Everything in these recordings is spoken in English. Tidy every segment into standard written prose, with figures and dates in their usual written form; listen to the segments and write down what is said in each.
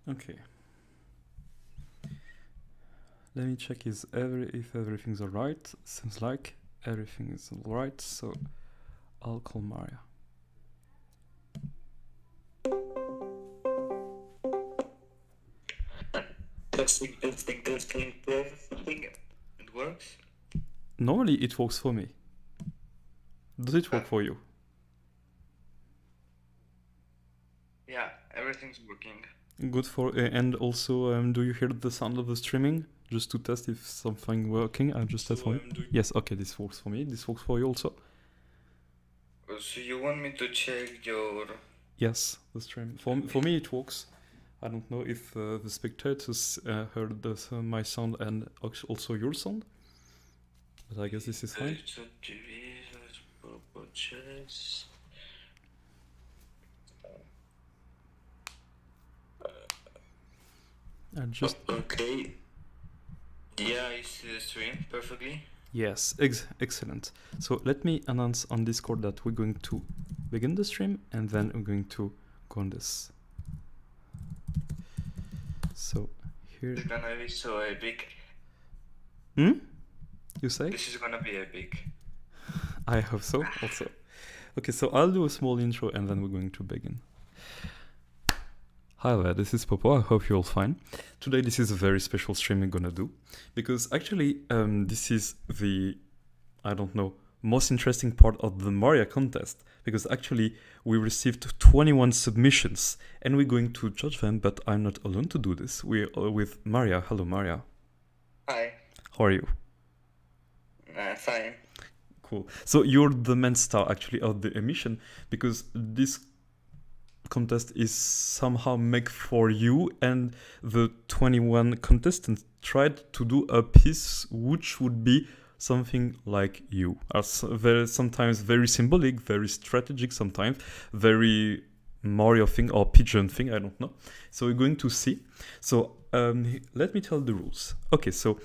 Okay. Let me check if everything's alright. Seems like everything is alright, so I'll call Maria. Testing. It works? Normally it works for me. Does it work for you? Yeah, everything's working. Good for and also do you hear the sound of the streaming? Just to test if something working. I just test for you. Yes, okay, this works for me. This works for you also. So you want me to check your... Yes, the stream. For me it works. I don't know if the spectators heard my sound and also your sound. But I guess this is fine. Popo chess. And just okay. Yeah, I see the stream perfectly. yes, excellent. So let me announce on Discord that we're going to begin the stream and then we're going to go on this. So here. It's gonna be so epic. You say? This is gonna be epic. I hope so also. Okay, so I'll do a small intro and then we're going to begin. Hi there, this is Popo, I hope you're all fine. Today this is a very special stream we're gonna do, because actually this is the, I don't know, most interesting part of the Maria contest, because actually we received 21 submissions and we're going to judge them, but I'm not alone to do this. We're with Maria. Hello Maria. Hi. How are you? Fine. Cool. So you're the main star actually of the emission, because this contest is somehow made for you, and the 21 contestants tried to do a piece which would be something like you. Sometimes very symbolic, very strategic, sometimes very Mario thing or pigeon thing, I don't know. So we're going to see. So let me tell the rules. Okay, so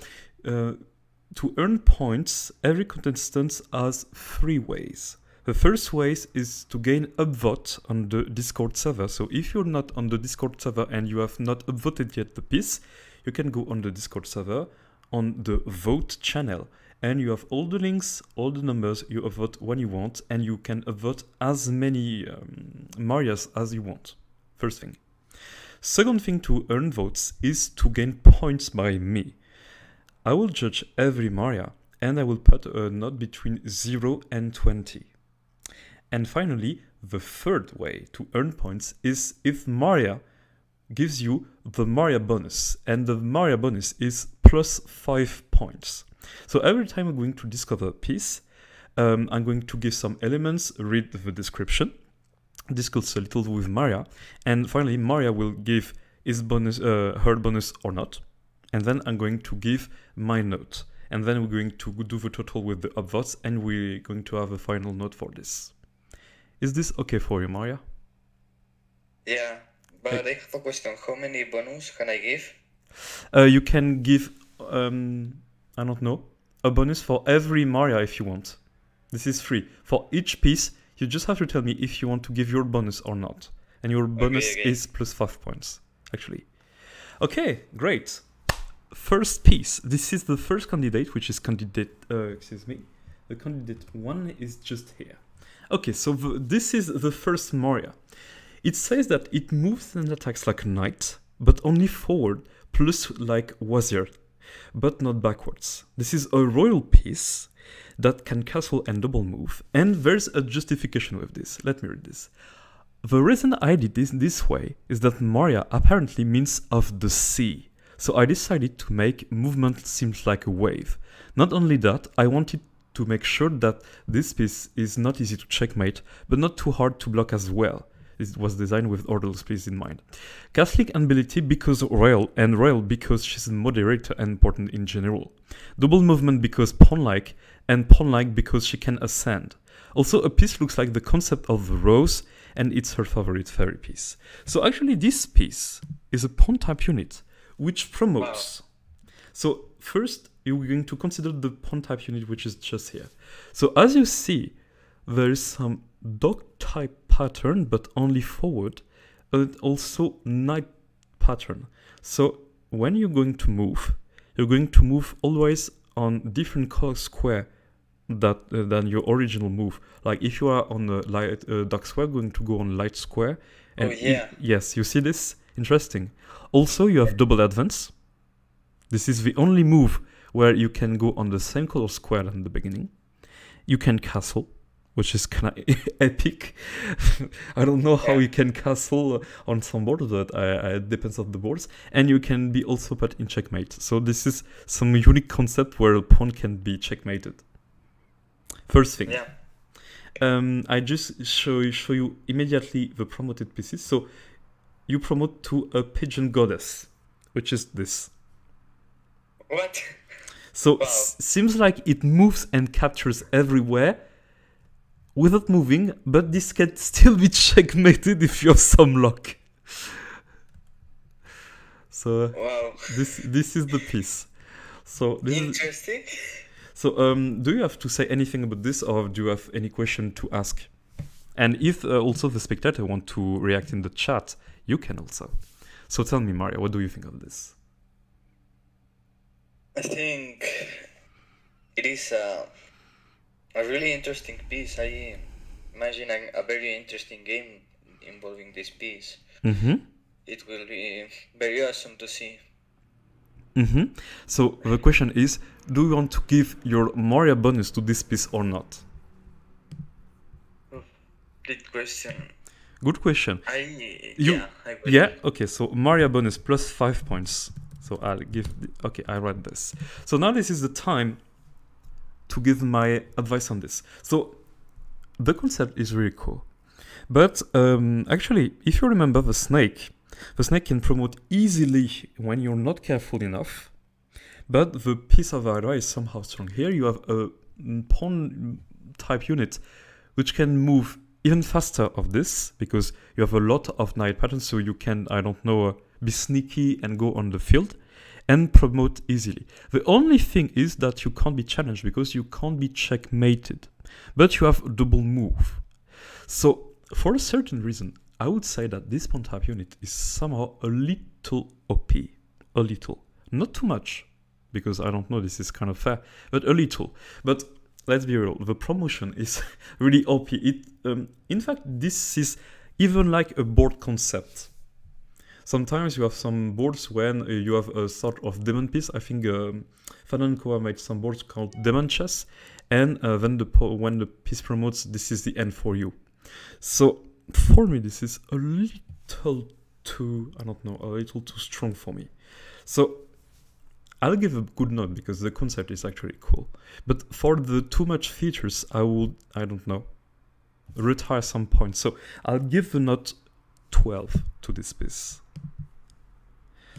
to earn points, every contestant has 3 ways. The first way is to gain upvote on the Discord server. So if you're not on the Discord server and you have not upvoted yet the piece, you can go on the Discord server on the vote channel. And you have all the links, all the numbers, you upvote when you want, and you can upvote as many Marias as you want. First thing. Second thing to earn votes is to gain points by me. I will judge every Maria and I will put a note between 0 and 20. And finally, the third way to earn points is if Maria gives you the Maria bonus, and the Maria bonus is plus 5 points. So every time I'm going to discover a piece, I'm going to give some elements, read the description, discuss a little with Maria, and finally Maria will give his bonus, her bonus or not, and then I'm going to give my note. And then we're going to do the total with the upvotes, and we're going to have a final note for this. Is this okay for you, Maria? Yeah, but I have a question. How many bonus can I give? You can give, I don't know, a bonus for every Maria if you want. This is free. For each piece, you just have to tell me if you want to give your bonus or not. And your bonus is plus 5 points, actually. Okay, great. First piece. This is the first candidate, which is candidate, The candidate 1 is just here. Okay, so this is the first Maria. It says that it moves and attacks like a knight, but only forward, plus like wazir, but not backwards. This is a royal piece that can castle and double move, and there's a justification with this. Let me read this. The reason I did this way is that Maria apparently means of the sea, so I decided to make movement seems like a wave. Not only that, I wanted to make sure that this piece is not easy to checkmate, but not too hard to block as well. It was designed with orderless piece in mind. Catholic ability because royal, and royal because she's a moderator and important in general. Double movement because pawn-like, and pawn-like because she can ascend. Also, a piece looks like the concept of the rose, and it's her favorite fairy piece. So actually this piece is a pawn type unit, which promotes. Wow. So first, you're going to consider the pawn type unit, which is just here. So as you see, there is some dog type pattern, but only forward, and also knight pattern. So when you're going to move always on different color square than your original move. Like if you are on a light dark square, going to go on light square. And yes, you see this? Interesting. Also, you have double advance. This is the only move where you can go on the same color square than the beginning. You can castle, which is kind of epic. I don't know how you can castle on some boards, but it depends on the boards. And you can be also put in checkmate. So this is some unique concept where a pawn can be checkmated. First thing. I just show you immediately the promoted pieces. So you promote to a pigeon goddess, which is this. What? So seems like it moves and captures everywhere without moving, but this can still be checkmated if you have some luck. So this is the piece. So this interesting. So do you have to say anything about this, or do you have any question to ask? And if also the spectator want to react in the chat, you can also. So tell me, Mario, what do you think of this? I think it is a really interesting piece. I imagine a very interesting game involving this piece. It will be very awesome to see. So the question is, do you want to give your Mario bonus to this piece or not? Good question. Good question. I will. Yeah, okay, so Mario bonus plus 5 points. So I'll give, okay, I read this. So now this is the time to give my advice on this. So the concept is really cool. But actually, if you remember the snake can promote easily when you're not careful enough. But the piece of Ira is somehow strong. Here you have a pawn type unit which can move even faster of this because you have a lot of knight patterns, so you can, I don't know, be sneaky and go on the field and promote easily. The only thing is that you can't be challenged because you can't be checkmated, but you have a double move. So for a certain reason, I would say that this pawn type unit is somehow a little OP. A little. Not too much, because I don't know, this is kind of fair, but a little. But let's be real, the promotion is really OP. In fact, this is even like a board concept. Sometimes you have some boards when you have a sort of demon piece. I think Fanankoa made some boards called demon chess, and then when the piece promotes, this is the end for you. So for me, this is a little too, I don't know, a little too strong for me. So I'll give a good note because the concept is actually cool. But for the too much features, I would, I don't know, retire some points. So I'll give the note 12 to this piece.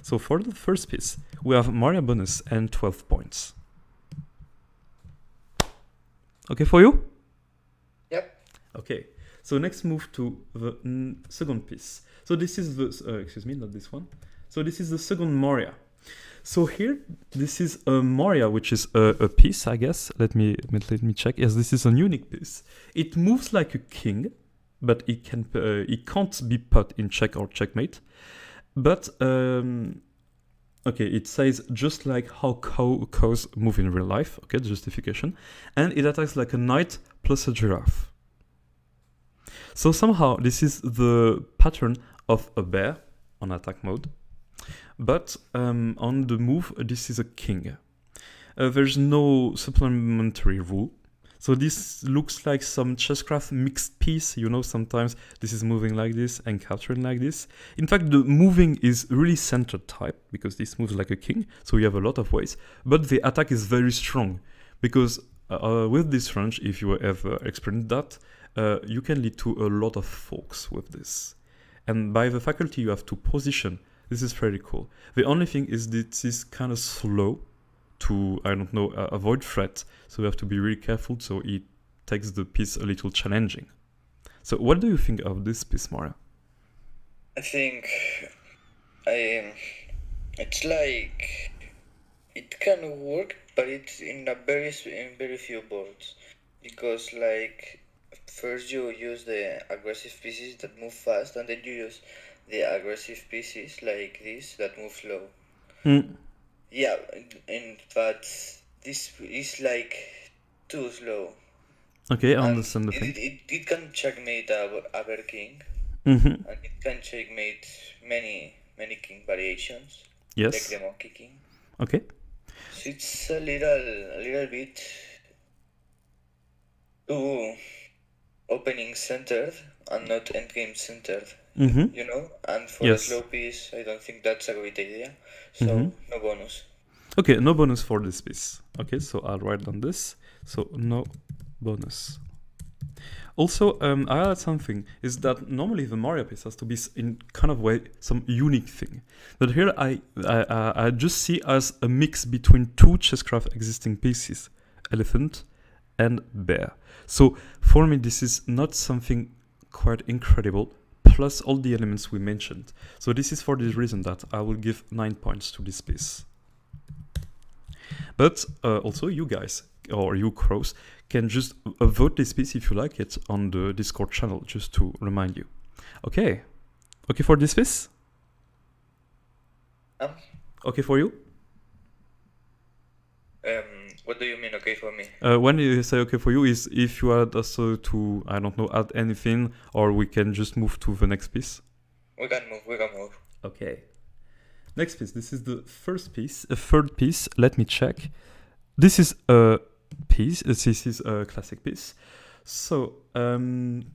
So for the first piece, we have Mario bonus and 12 points. Okay for you? Yep. Okay. So next move to the second piece. So this is the, excuse me, not this one. So this is the second Moria. So here, this is a Moria, which is a piece, I guess. Let me check. Yes, this is a unique piece. It moves like a king, but it can't be put in check or checkmate. But okay, it says just like how cows move in real life. Okay, the justification, and it attacks like a knight plus a giraffe. So somehow this is the pattern of a bear on attack mode, but on the move this is a king. There's no supplementary rule, so this looks like some Chesscraft mixed piece. You know, sometimes this is moving like this and capturing like this. In fact, the moving is really centered type because this moves like a king, so you have a lot of ways, but the attack is very strong because with this range, if you ever experienced that, you can lead to a lot of forks with this. And by the faculty you have to position. This is very cool. The only thing is this is kind of slow to, I don't know, avoid threat. So you have to be really careful, so it takes the piece a little challenging. So what do you think of this piece, Maria? I think it's like it can work, but it's in very few boards, because like first you use the aggressive pieces that move fast, and then you use the aggressive pieces like this that move slow. Yeah, but this is like too slow. Okay, I And understand the thing. it can checkmate a bear king, and it can checkmate many king variations. Yes. Like the monkey king. Okay. So it's a little bit too opening centered and not endgame centered. You know, and for a slow piece, I don't think that's a great idea. So no bonus. Okay, no bonus for this piece. Okay, so I'll write down this. So no bonus. Also, I add something, is that normally the Mario piece has to be in kind of way some unique thing. But here I just see as a mix between two Chesscraft existing pieces, elephant and bear. So for me this is not something quite incredible, plus all the elements we mentioned. So this is for this reason that I will give 9 points to this piece. But also you guys, or you crows, can just vote this piece if you like it on the Discord channel, just to remind you. Okay. Okay for this piece? Okay for you? What do you mean okay for me? When you say okay for you is if you add also to, I don't know, add anything, or we can just move to the next piece? We can move. Okay. Next piece, this is the first piece, a third piece, let me check. This is a piece, this is a classic piece. So,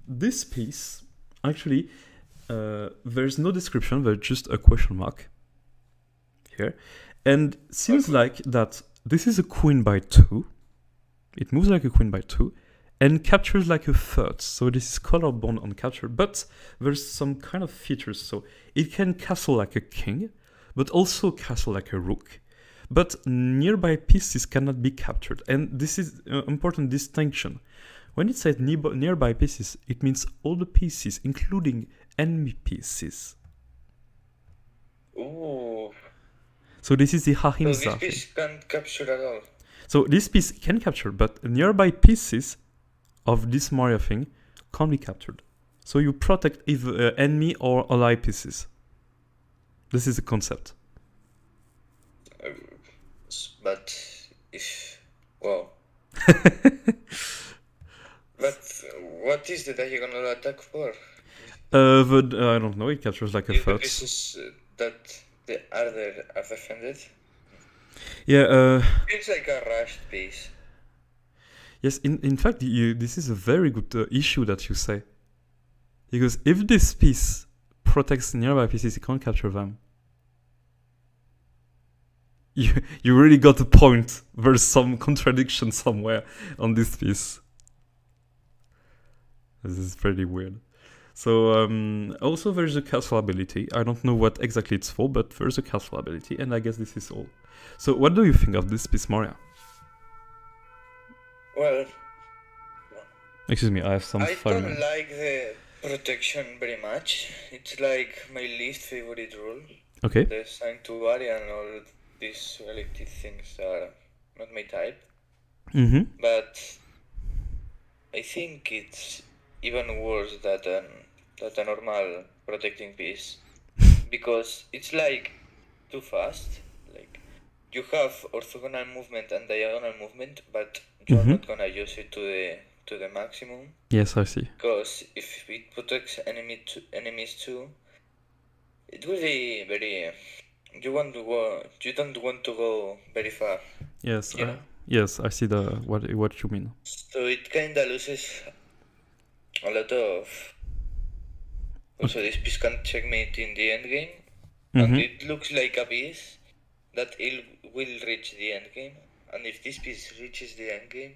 this piece, actually, there's no description, there's just a question mark here. And seems like that this is a queen by 2, it moves like a queen by 2, and captures like a third, so this is color-bound on capture, but there's some kind of features, so it can castle like a king, but also castle like a rook, but nearby pieces cannot be captured, and this is an important distinction. When it says nearby pieces, it means all the pieces, including enemy pieces. Ooh. So this is the Ahimsa. So this piece can't capture at all. So this piece can capture, but nearby pieces of this Mario thing can't be captured. So you protect either enemy or ally pieces. This is the concept. But if... Well... But what is it that you're gonna attack for? I don't know, it captures like a third. The pieces that are there are defended? Yeah, it's like a rushed piece. Yes, in fact, this is a very good issue that you say. Because if this piece protects nearby pieces, you can't capture them. You really got the point. There's some contradiction somewhere on this piece. This is pretty weird. So, also there's a castle ability. I don't know what exactly it's for, but there's a castle ability, and I guess this is all. So, what do you think of this piece, Maria? Well... Excuse me, I have some fire. I don't like the protection very much. It's like my least favorite rule. Okay. The sanctuary and all these related things are not my type. But I think it's even worse than a normal protecting piece. Because it's like too fast. Like you have orthogonal movement and diagonal movement, but you're not gonna use it to the maximum. Yes, I see. Because if it protects enemies too, it will be very... You don't want to go very far. Yes, yes, I see what you mean. So it kinda loses a lot of... Also, this piece can checkmate in the endgame, and it looks like a piece that it will reach the endgame. And if this piece reaches the endgame,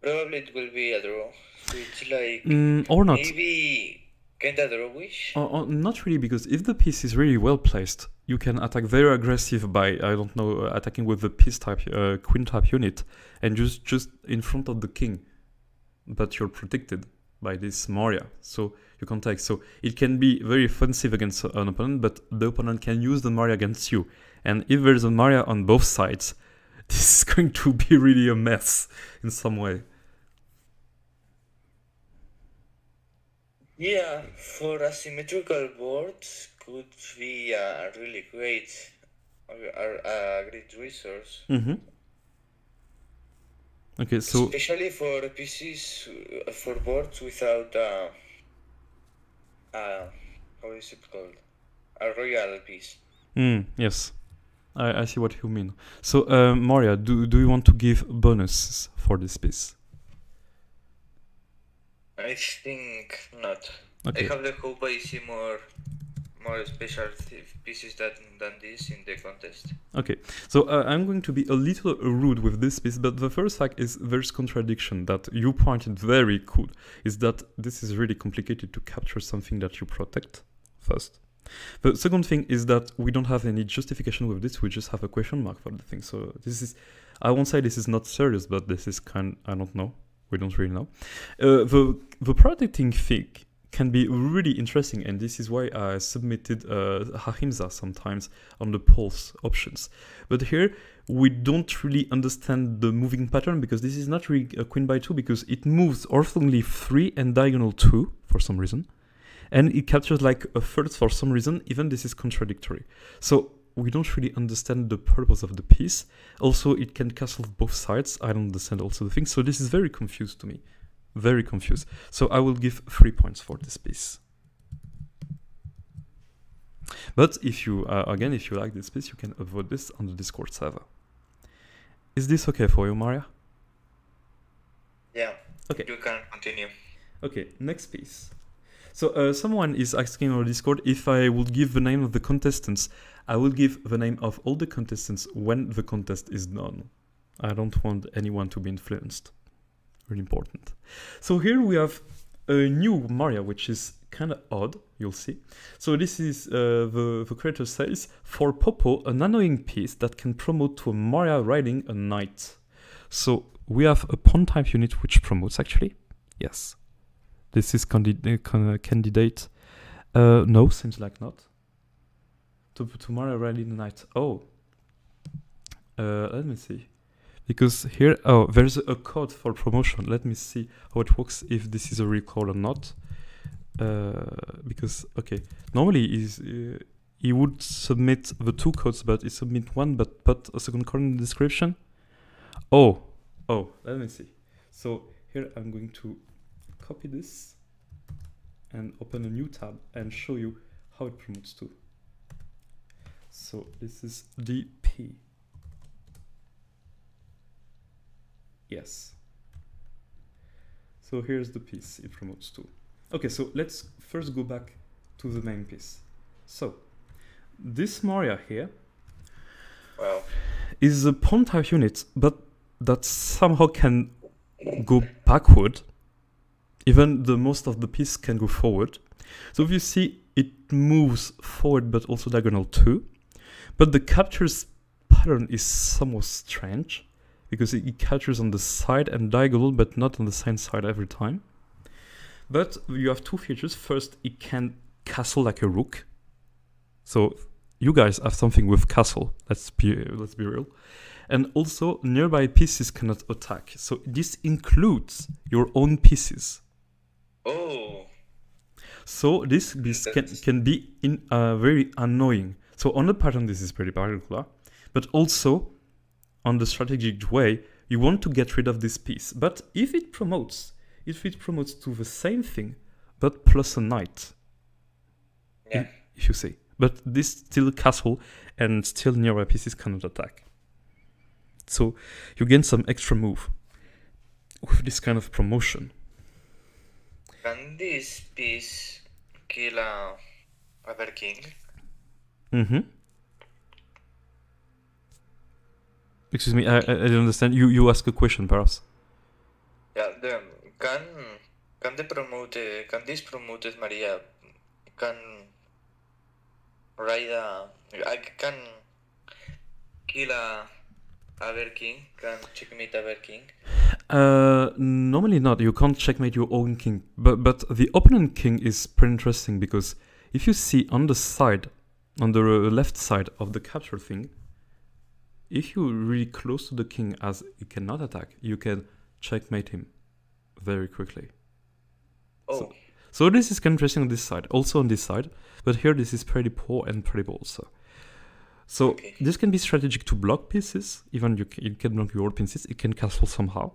probably it will be a draw. So it's like... or not. Maybe kinda drawish? Not really, because if the piece is really well placed, you can attack very aggressive by, I don't know, attacking with the piece type, queen type unit, and just in front of the king. But you're protected by this Maria, so you can take. So it can be very offensive against an opponent, but the opponent can use the Maria against you. And if there's a Maria on both sides, this is going to be really a mess in some way. Yeah, for asymmetrical boards could be a really great resource. Okay, so especially for PCs, for boards without how is it called? A royal piece. yes, I see what you mean. So Maria, do you want to give bonuses for this piece? I think not. Okay. I have the hope I see more special pieces than this in the contest. Okay, so I'm going to be a little rude with this piece, but the first fact is there's contradiction that you pointed very cool, is that this is really complicated to capture something that you protect first. The second thing is that we don't have any justification with this, we just have a question mark for the thing. So this is, I won't say this is not serious, but this is I don't know, we don't really know. The protecting thing can be really interesting, and this is why I submitted Hahimsa sometimes on the pulse options. But here we don't really understand the moving pattern, because this is not really a queen by 2, because it moves orthogonally 3 and diagonal 2 for some reason, and it captures like a third for some reason. Even this is contradictory, so we don't really understand the purpose of the piece. Also, it can castle both sides. I don't understand also the thing, so this is very confused to me. Very confused. So I will give 3 points for this piece. But if you, again, if you like this piece, you can avoid this on the Discord server. Is this okay for you, Maria? Yeah. Okay. You can continue. Okay, next piece. So someone is asking on Discord if I would give the name of the contestants. I will give the name of all the contestants when the contest is done. I don't want anyone to be influenced. Really important. So here we have a new Maria, which is kind of odd, you'll see. So this is, the creator says, for Popo, an annoying piece that can promote to a Maria riding a knight. So we have a pawn type unit which promotes, actually. Yes. This is candidate. No, seems like not. To Maria riding a knight. Oh. Let me see. Because here, oh, there's a code for promotion. Let me see how it works, if this is a real code or not. Because, okay, normally he would submit the 2 codes, but he submit one, but put a second code in the description. Oh, let me see. So here I'm going to copy this and open a new tab and show you how it promotes to. So this is DP. Yes. So here's the piece it promotes to. Okay, so let's first go back to the main piece. So this Maria here is a pawn type unit, but that somehow can go backward. Even the most of the piece can go forward. So if you see, it moves forward but also diagonal too. But the captures pattern is somewhat strange, because it captures on the side and diagonal, but not on the same side every time. But you have 2 features. First, it can castle like a rook. So you guys have something with castle. Let's be real. And also, nearby pieces cannot attack. So this includes your own pieces. Oh. So this can be very annoying. So on the pattern, this is pretty particular, but also on the strategic way, you want to get rid of this piece. But if it promotes to the same thing, but plus a knight, yeah, if you say, but this still castle and still nearby pieces cannot attack. So you gain some extra move with this kind of promotion. Can this piece kill a bear king? Excuse me, I don't understand. You ask a question, perhaps. Yeah, can this promoted Maria can ride can kill a bear king? Can checkmate a bear king? Normally not. You can't checkmate your own king, but the opponent king is pretty interesting, because if you see on the side, on the left side of the capture thing, if you're really close to the king as he cannot attack, you can checkmate him very quickly. Oh. So this is kind of interesting on this side, also on this side, but here this is pretty poor and pretty poor also. So this can be strategic to block pieces, even you can block your pieces, it can castle somehow.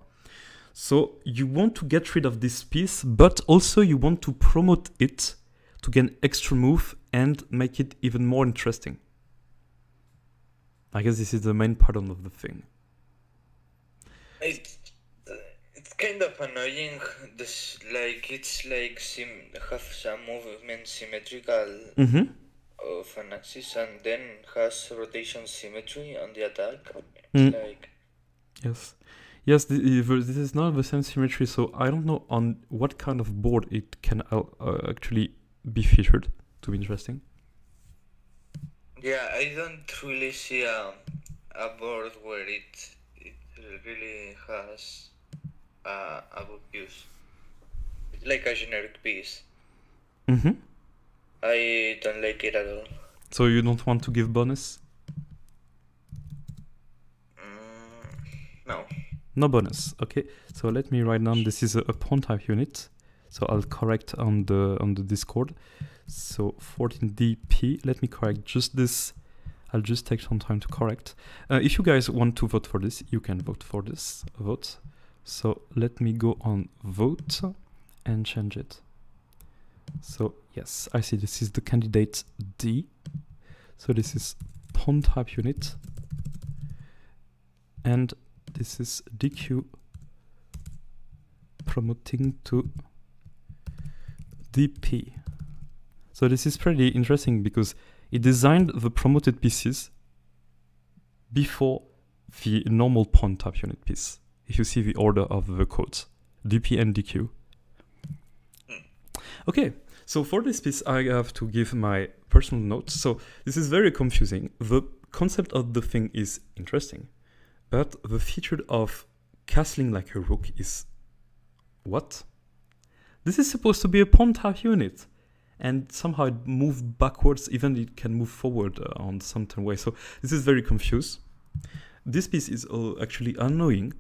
So you want to get rid of this piece, but also you want to promote it to gain extra move and make it even more interesting. I guess this is the main part of the thing. It's kind of annoying. This it's like have some movement symmetrical of an axis and then has rotation symmetry on the attack. Yes. Yes, this is not the same symmetry, so I don't know on what kind of board it can actually be featured to be interesting. Yeah, I don't really see a board where it really has a good use. It's like a generic piece. I don't like it at all. So you don't want to give bonus? No. No bonus. Okay. So let me write down. This is a pawn type unit. So I'll correct on the Discord. So 14DP. Let me correct just this. I'll just take some time to correct. If you guys want to vote for this, you can vote for this. Vote. So let me go on vote and change it. So yes, I see this is the candidate D. So this is pawn type unit. And this is DQ promoting to DP. So this is pretty interesting because it designed the promoted pieces before the normal pawn type unit piece. If you see the order of the codes, DP and DQ. Okay, so for this piece, I have to give my personal notes. So this is very confusing. The concept of the thing is interesting, but the feature of castling like a rook is what? This is supposed to be a pawn type unit, and somehow it moves backwards, even it can move forward on some way. So this is very confused. This piece is actually annoying,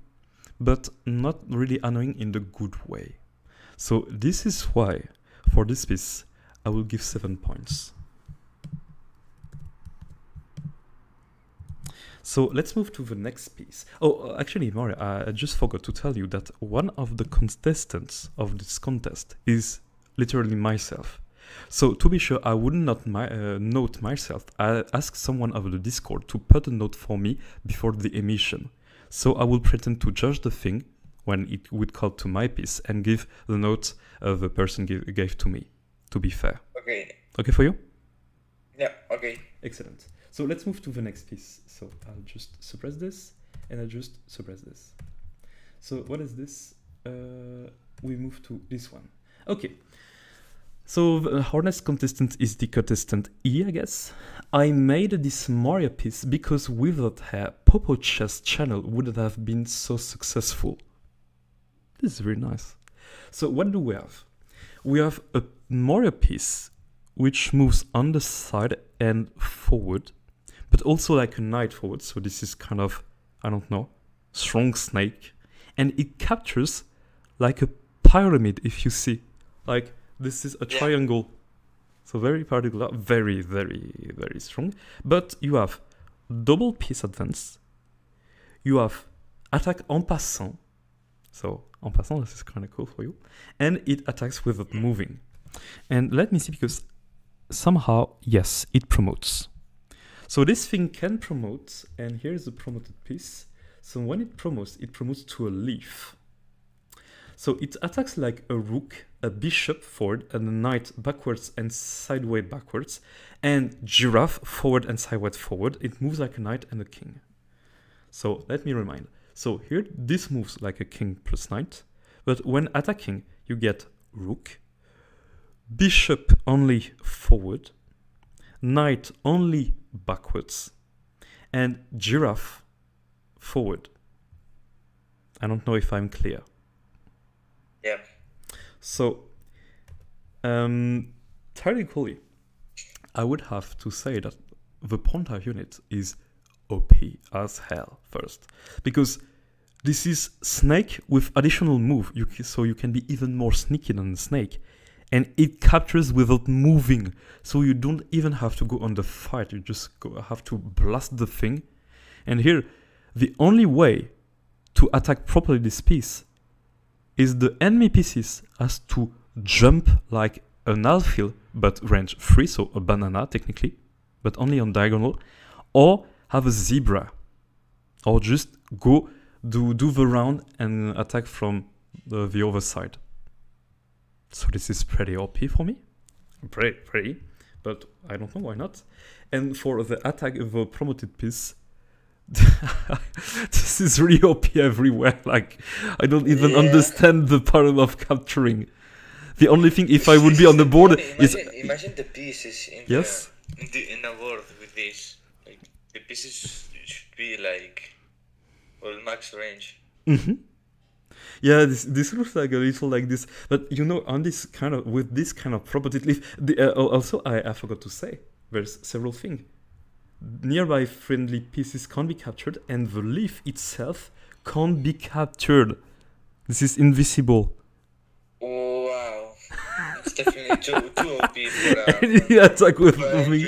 but not really annoying in the good way. So this is why, for this piece, I will give 7 points. So let's move to the next piece. Oh, actually, Mario, I just forgot to tell you that one of the contestants of this contest is literally myself. So to be sure, I would not note myself. I asked someone over the Discord to put a note for me before the emission. So I will pretend to judge the thing when it would call to my piece and give the note the person gave to me, to be fair. Okay. Okay for you? Yeah, okay. Excellent. So let's move to the next piece. So I'll just suppress this, and I'll just suppress this. So what is this? We move to this one. Okay. So our next contestant is the contestant E, I guess. I made this Mario piece because without her, Popo Chess channel wouldn't have been so successful. This is very nice. So what do we have? We have a Mario piece which moves on the side and forward, but also like a knight forward. So this is kind of, I don't know, strong snake. And it captures like a pyramid, if you see. Like this is a triangle. So very particular, very, very, very strong. But you have double piece advance. You have attack en passant. So en passant, this is kind of cool for you. And it attacks without moving. And let me see, because somehow, yes, it promotes. So this thing can promote, and here's the promoted piece. So when it promotes to a leaf. So it attacks like a rook, a bishop forward, and a knight backwards and sideways backwards, and giraffe forward and sideways forward. It moves like a knight and a king. So let me remind. So here, this moves like a king plus knight, but when attacking, you get rook, bishop only forward, knight only backwards, and giraffe forward. I don't know if I'm clear. Yeah. So, technically, I would have to say that the pawn type unit is OP as hell first, because this is snake with additional move, so you can be even more sneaky than the snake, and it captures without moving. So you don't even have to go on the fight. You just have to blast the thing. And here, the only way to attack properly this piece is the enemy pieces has to jump like an alpha, but range 3, so a banana technically, but only on diagonal, or have a zebra, or just go do the round and attack from the other side. So this is pretty OP for me, pretty, but I don't know why not. And for the attack of a promoted piece, this is really OP everywhere. Like, I don't even understand the pattern of capturing. The only thing, if I would be on the board, is imagine the pieces in in a board with this. Like, the pieces should be like, well, max range. Yeah, this looks like a little like this, but you know, on this kind of with this kind of property leaf. Also, I forgot to say, there's several things. Nearby friendly pieces can't be captured, and the leaf itself can't be captured. This is invisible. Oh, wow. It's definitely too OP for any attack with me.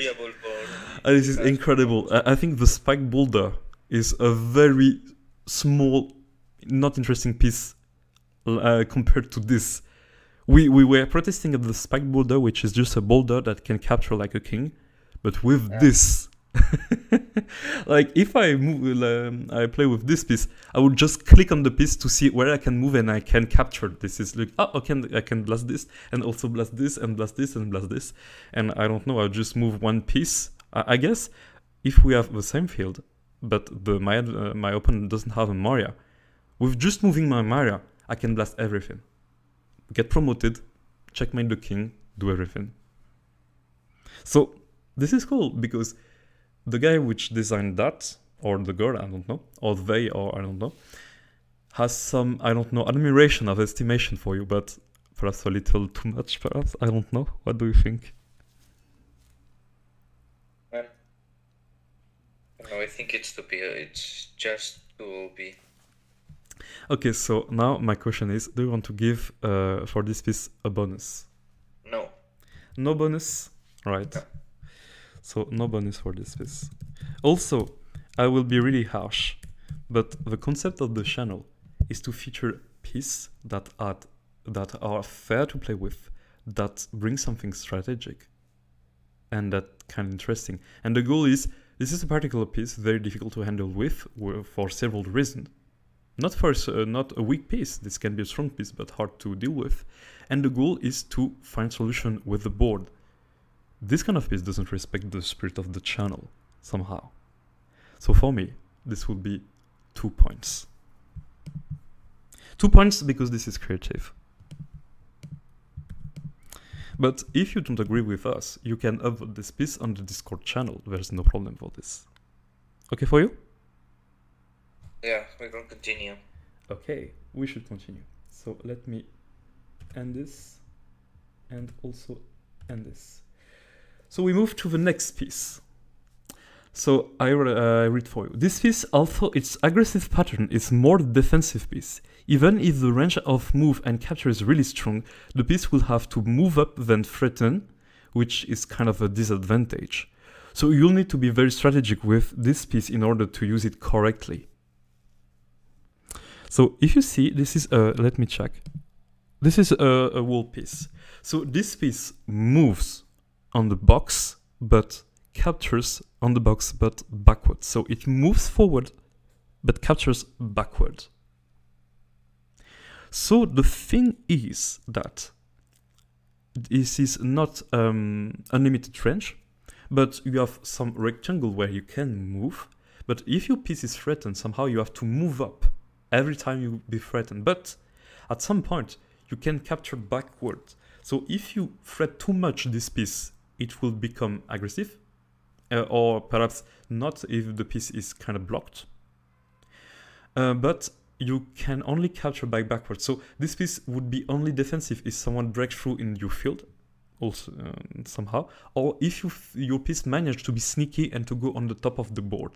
This is incredible. I think the spike boulder is a very small, not interesting piece compared to this. We were protesting at the spike boulder, which is just a boulder that can capture like a king, but with this. Like, if I move, I play with this piece, I would just click on the piece to see where I can move and I can capture. This is like, oh, okay, I can blast this and also blast this and blast this and blast this, and I don't know, I'll just move one piece. I guess if we have the same field, but my opponent doesn't have a Maria, with just moving my Maria, I can blast everything, get promoted, checkmate the king, do everything. So this is cool because the guy which designed that, or the girl, I don't know, or they, or I don't know, has some, I don't know, admiration of estimation for you, but perhaps a little too much, perhaps, I don't know. What do you think? No, I think it's too big. It's just too big. Okay, so now my question is, do you want to give for this piece a bonus? No. No bonus? Right. No. So no bonus for this piece. Also, I will be really harsh, but the concept of the channel is to feature pieces that are fair to play with, that bring something strategic, and that kind of interesting. And the goal is, this is a particular piece very difficult to handle with for several reasons. Not a weak piece. This can be a strong piece, but hard to deal with. And the goal is to find solution with the board. This kind of piece doesn't respect the spirit of the channel, somehow. So for me, this would be 2 points. 2 points because this is creative. But if you don't agree with us, you can upvote this piece on the Discord channel. There's no problem for this. Okay for you? Yeah, we can continue. Okay, we should continue. So let me end this and also end this. So we move to the next piece. So I read for you. This piece, although its aggressive pattern is more defensive piece, even if the range of move and capture is really strong, the piece will have to move up then threaten, which is kind of a disadvantage. So you'll need to be very strategic with this piece in order to use it correctly. So if you see, this is let me check. This is a wall piece. So this piece moves on the box, but captures on the box, but backwards. So it moves forward, but captures backward. So the thing is that this is not unlimited range, but you have some rectangle where you can move. But if your piece is threatened, somehow you have to move up every time you be threatened. But at some point, you can capture backward. So if you threat too much this piece, it will become aggressive, or perhaps not if the piece is kind of blocked. But you can only capture backwards. So this piece would be only defensive if someone breaks through in your field, also somehow, or if your piece managed to be sneaky and to go on the top of the board.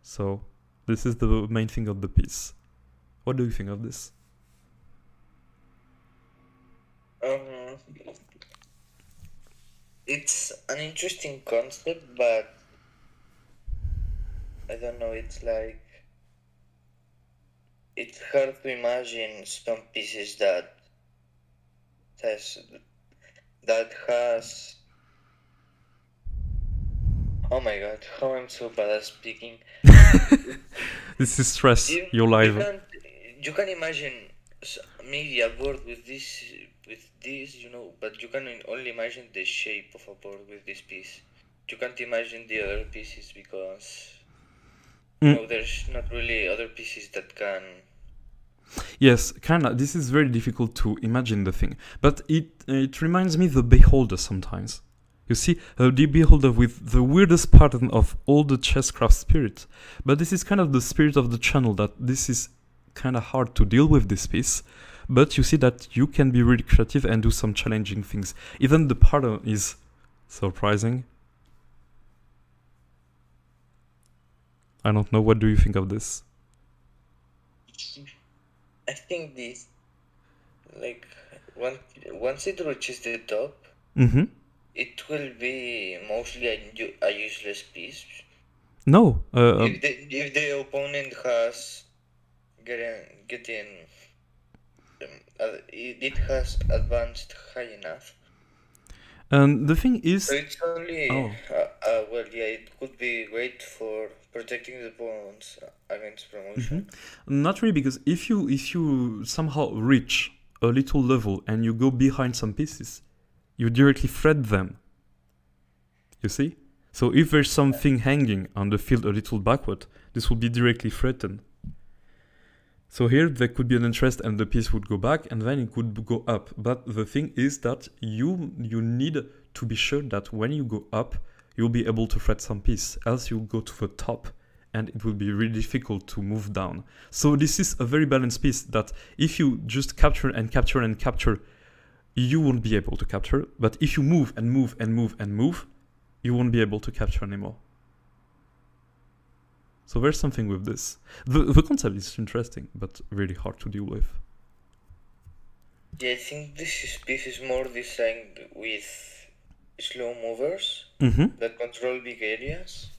So this is the main thing of the piece. What do you think of this? Um, it's an interesting concept, but I don't know. It's like it's hard to imagine some pieces has that has. Oh my god, how I'm so bad at speaking. This is stress. You, You're you live. can you can imagine maybe a board with this, but you can only imagine the shape of a board with this piece. You can't imagine the other pieces because there's not really other pieces that can. Yes, kinda. This is very difficult to imagine the thing, but it reminds me the Beholder sometimes. You see, the Beholder with the weirdest pattern of all the Chesscraft spirit, but this is kind of the spirit of the channel that this is kind of hard to deal with this piece. But you see that you can be really creative and do some challenging things. Even the pattern is surprising. I don't know. What do you think of this? I think this, like, once it reaches the top, it will be mostly a useless piece. No. If the opponent has getting it has advanced high enough. And the thing is, so it's only well, yeah, it could be great for protecting the pawns against promotion. Not really, because if you somehow reach a little level and you go behind some pieces, you directly threat them. You see? So if there's something hanging on the field a little backward, this will be directly threatened. So here there could be an interest and the piece would go back and then it could go up. But the thing is that you need to be sure that when you go up, you'll be able to threat some piece. Else you'll go to the top and it will be really difficult to move down. So this is a very balanced piece that if you just capture and capture and capture, you won't be able to capture. But if you move and move and move and move, you won't be able to capture anymore. So there's something with this. The concept is interesting, but really hard to deal with. Yeah, I think this piece is more designed with slow movers that control big areas,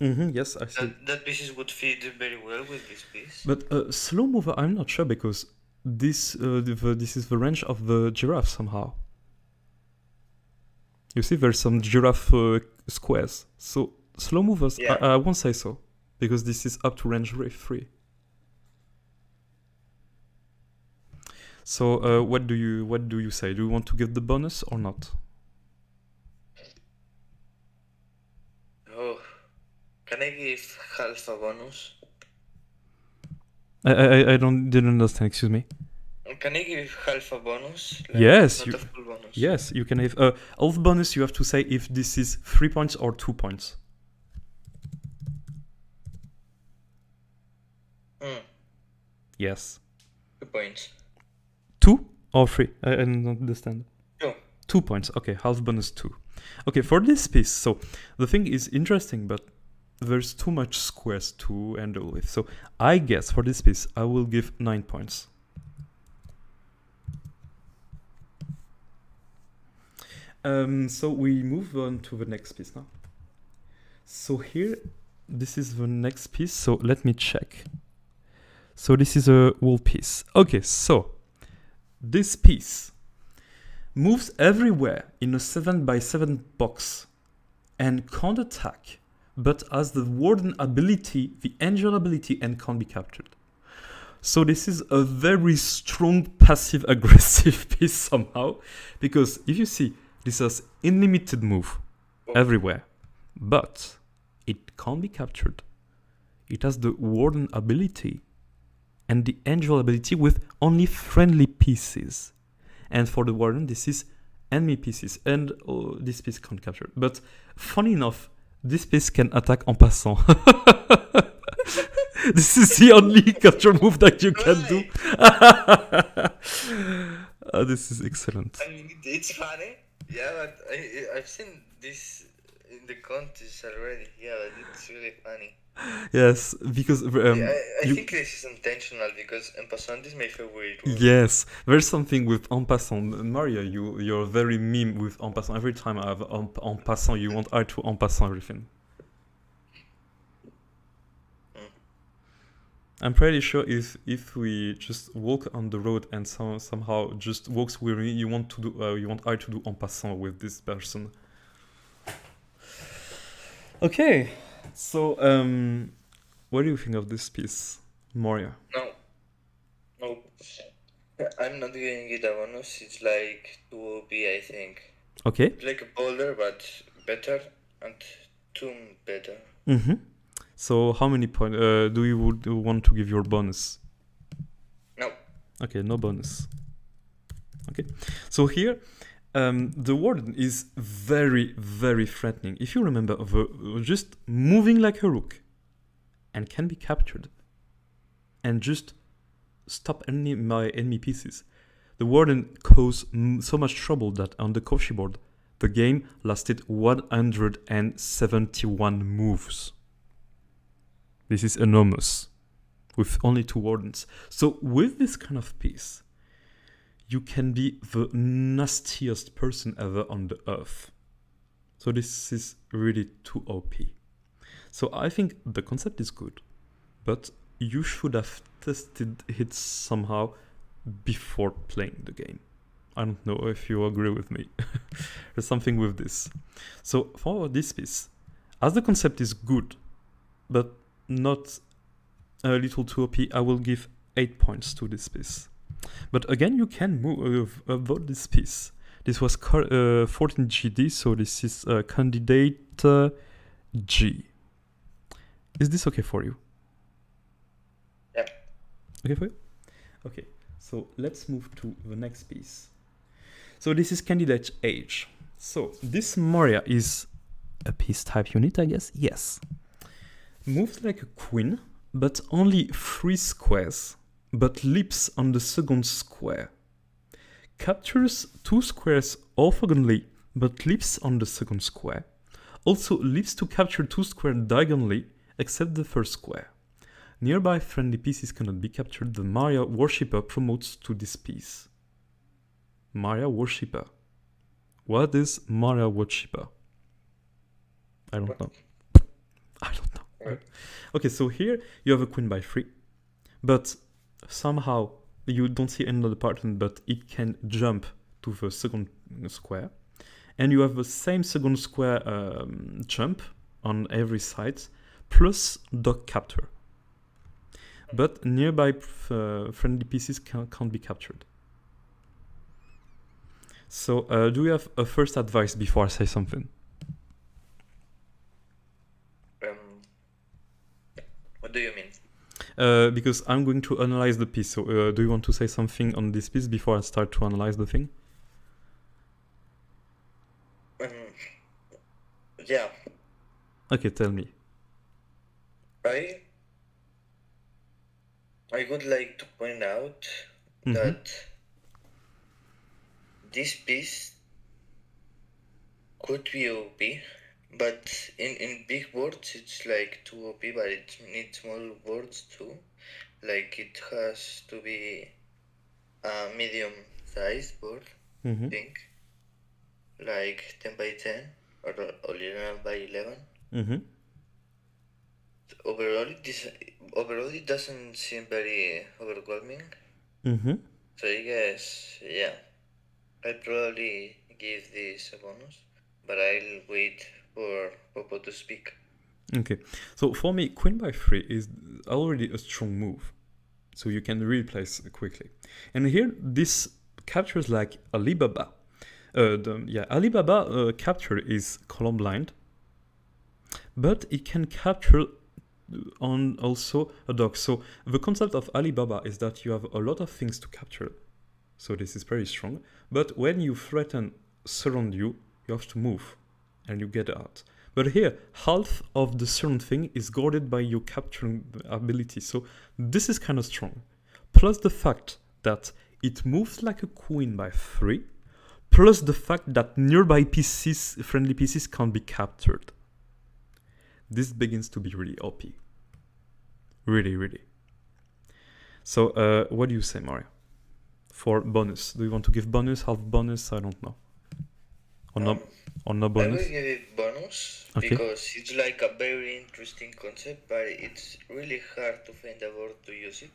Yes, I see. That pieces would fit very well with this piece. But slow mover, I'm not sure because this is the range of the giraffe somehow. You see, there's some giraffe squares. So slow movers, yeah. I won't say so. Because this is up to range 3. So what do you say? Do you want to give the bonus or not? Oh, can I give half a bonus? I didn't understand. Excuse me. Can I give half a bonus? Yes, not a full bonus. Yes, you can have half bonus. You have to say if this is 3 points or 2 points. Yes. 2 points. 2 or 3? I don't understand. 2. 2 points. Okay, half bonus 2. Okay, for this piece, so the thing is interesting, but there's too much squares to handle with. So I guess for this piece, I will give 9 points. So we move on to the next piece now. So here, this is the next piece. So let me check. So this is a wall piece. Okay, so this piece moves everywhere in a 7x7 box and can't attack, but has the warden ability, the angel ability, and can't be captured. So this is a very strong passive-aggressive piece somehow, because if you see, this has unlimited move everywhere, but it can't be captured. It has the warden ability and the angel ability with only friendly pieces. And for the warden, this is enemy pieces, and this piece can't capture. But funny enough, this piece can attack en passant. This is the only capture move that you can do. This is excellent. I mean, it's funny. Yeah, but I've seen this in the contest already. Yeah, but it's really funny. Yes, because I you. think this is intentional because en passant is my favorite word. Yes, there's something with en passant. Maria, you're very meme with en passant. Every time I have en passant, you want I to en passant everything. I'm pretty sure if we just walk on the road and somehow just walks with me, you want I to do en passant with this person. Okay, so what do you think of this piece, Moria? No, I'm not giving it a bonus. It's like 2 OP, I think. Okay. It's like a boulder, but better and tomb better. Mm-hmm. So how many points do you would want to give your bonus? No. Okay, no bonus. Okay, so here the warden is very, very threatening. If you remember, just moving like a rook and can be captured and just stop my enemy pieces. The warden caused so much trouble that on the coffee board, the game lasted 171 moves. This is enormous, with only 2 wardens. So with this kind of piece, you can be the nastiest person ever on the earth. So this is really too OP. So I think the concept is good, but you should have tested it somehow before playing the game. I don't know if you agree with me. There's something with this. So for this piece, as the concept is good, but not a little too OP, I will give 8 points to this piece. But again, you can vote this piece. This was 14 GD, so this is candidate G. Is this okay for you? Yeah. Okay for you? Okay, so let's move to the next piece. So this is candidate H. So this Moria is a piece type unit, I guess? Yes. Moves like a queen, but only 3 squares, but leaps on the second square. Captures 2 squares orthogonally, but leaps on the second square. Also leaps to capture 2 squares diagonally, except the first square. Nearby friendly pieces cannot be captured. The Maria worshipper promotes to this piece. Maria worshipper. What is Maria worshipper? I don't know. I don't know. Okay, so here you have a queen by 3, but somehow you don't see another pattern, but it can jump to the second square, and you have the same second square jump on every side, plus dog capture. But nearby friendly pieces can't be captured. So do you have a first advice before I say something? What do you mean? Because I'm going to analyze the piece. So do you want to say something on this piece before I start to analyze the thing? Yeah. Okay, tell me. I would like to point out that this piece could be OP, but in big boards it's like 2 OP, but it needs small boards too. Like it has to be a medium sized board, I think. Like 10 by 10 or 11 by 11. Overall it doesn't seem very overwhelming. So I guess, yeah, I'd probably give this a bonus, but I'll wait for Popo to speak. Okay, so for me, queen by 3 is already a strong move, so you can replace quickly. And here, this captures like Alibaba. Alibaba capture is column blind, but it can capture on also a dog. So the concept of Alibaba is that you have a lot of things to capture. So this is very strong. But when you threaten surround you, you have to move and you get out. But here, half of the surround thing is guarded by your capturing ability. So this is kind of strong. Plus the fact that it moves like a queen by 3. Plus the fact that nearby pieces, friendly pieces, can't be captured. This begins to be really OP. Really, really. So, what do you say, Mario? For bonus, do you want to give bonus, half bonus? I don't know. Or no bonus? I will give it bonus because it's like a very interesting concept, but it's really hard to find a word to use it.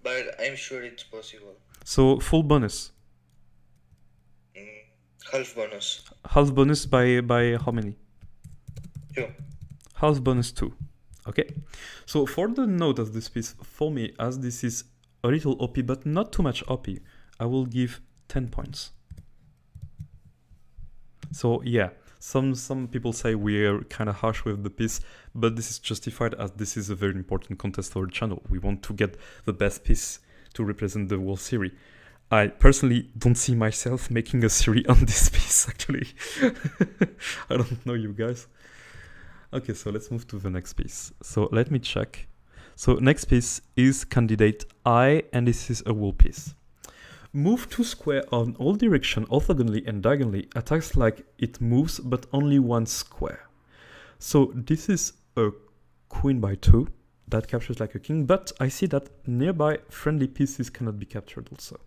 But I'm sure it's possible. So full bonus. Half bonus. Half bonus by how many? 2. Half bonus 2. Okay. So for the note of this piece, for me, as this is a little OP, but not too much OP, I will give 10 points. So yeah, some people say we're kind of harsh with the piece, but this is justified as this is a very important contest for the channel. We want to get the best piece to represent the whole series. I personally don't see myself making a series on this piece, actually. I don't know you guys. Okay, so let's move to the next piece. So let me check. So next piece is candidate I, and this is a wall piece. Move 2 square on all direction orthogonally and diagonally, attacks like it moves but only 1 square. So this is a queen by 2 that captures like a king, but I see that nearby friendly pieces cannot be captured also.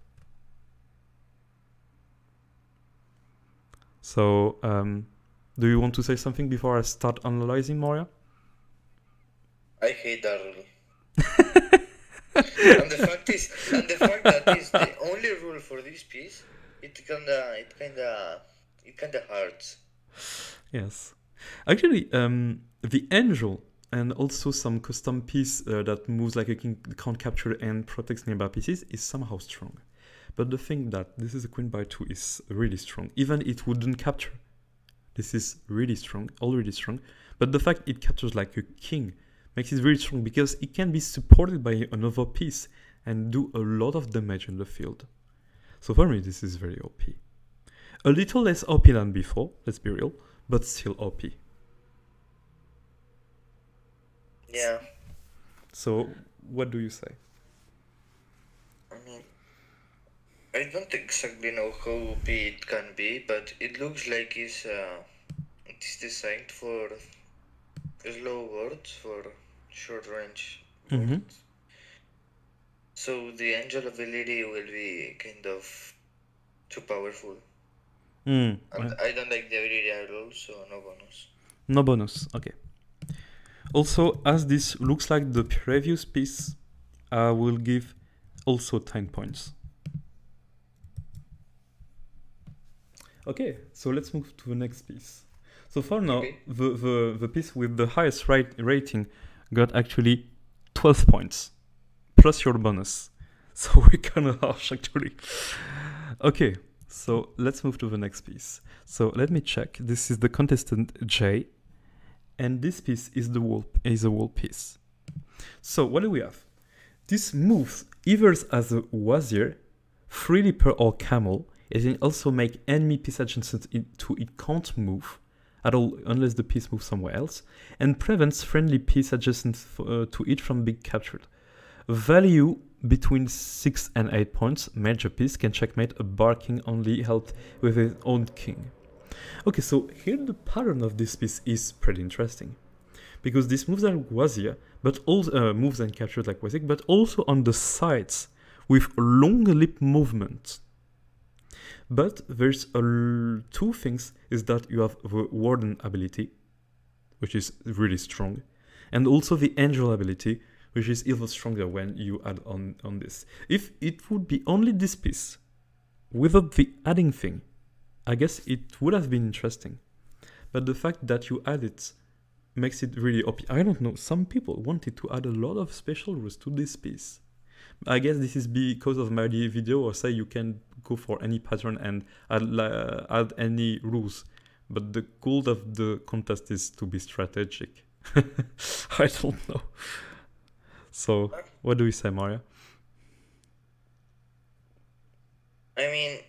So, do you want to say something before I start analyzing, Moria? I hate that rule. and the fact that is the only rule for this piece, it kinda hurts. Yes, actually, the angel and also some custom piece that moves like a king, can't capture and protects nearby pieces is somehow strong. But the thing that this is a queen by 2 is really strong. Even it wouldn't capture. This is really strong, already strong. But the fact it captures like a king makes it really strong because it can be supported by another piece and do a lot of damage in the field. So for me, this is very OP. A little less OP than before, let's be real, but still OP. Yeah. So what do you say? I mean, I don't exactly know how OP it can be, but it looks like it's designed for slow words, for short range words. So the angel ability will be kind of too powerful. And I don't like the ability at all, so no bonus. No bonus, okay. Also, as this looks like the previous piece, I will give also 10 points. Okay, so let's move to the next piece. So for now, the piece with the highest rating got actually 12 points, plus your bonus. So we're kind of harsh, actually. Okay, so let's move to the next piece. So let me check. This is the contestant J, and this piece is a wall piece. So what do we have? This moves either as a wazir, free leaper, or camel. It can also make enemy piece adjacent to it can't move at all unless the piece moves somewhere else, and prevents friendly piece adjacent to it from being captured. Value between 6 and 8 points. Major piece can checkmate a bar king only helped with his own king. Okay, so here the pattern of this piece is pretty interesting, because this moves like wazir, but also moves and captures like wazir, but also on the sides with long lip movement. But there's two things, is that you have the warden ability, which is really strong, and also the angel ability, which is even stronger when you add on this. If it would be only this piece, without the adding thing, I guess it would have been interesting. But the fact that you add it makes it really OP. I don't know, some people wanted to add a lot of special rules to this piece. I guess this is because of my video, or say you can go for any pattern and add any rules. But the goal of the contest is to be strategic. I don't know. So, what do we say, Maria? I mean,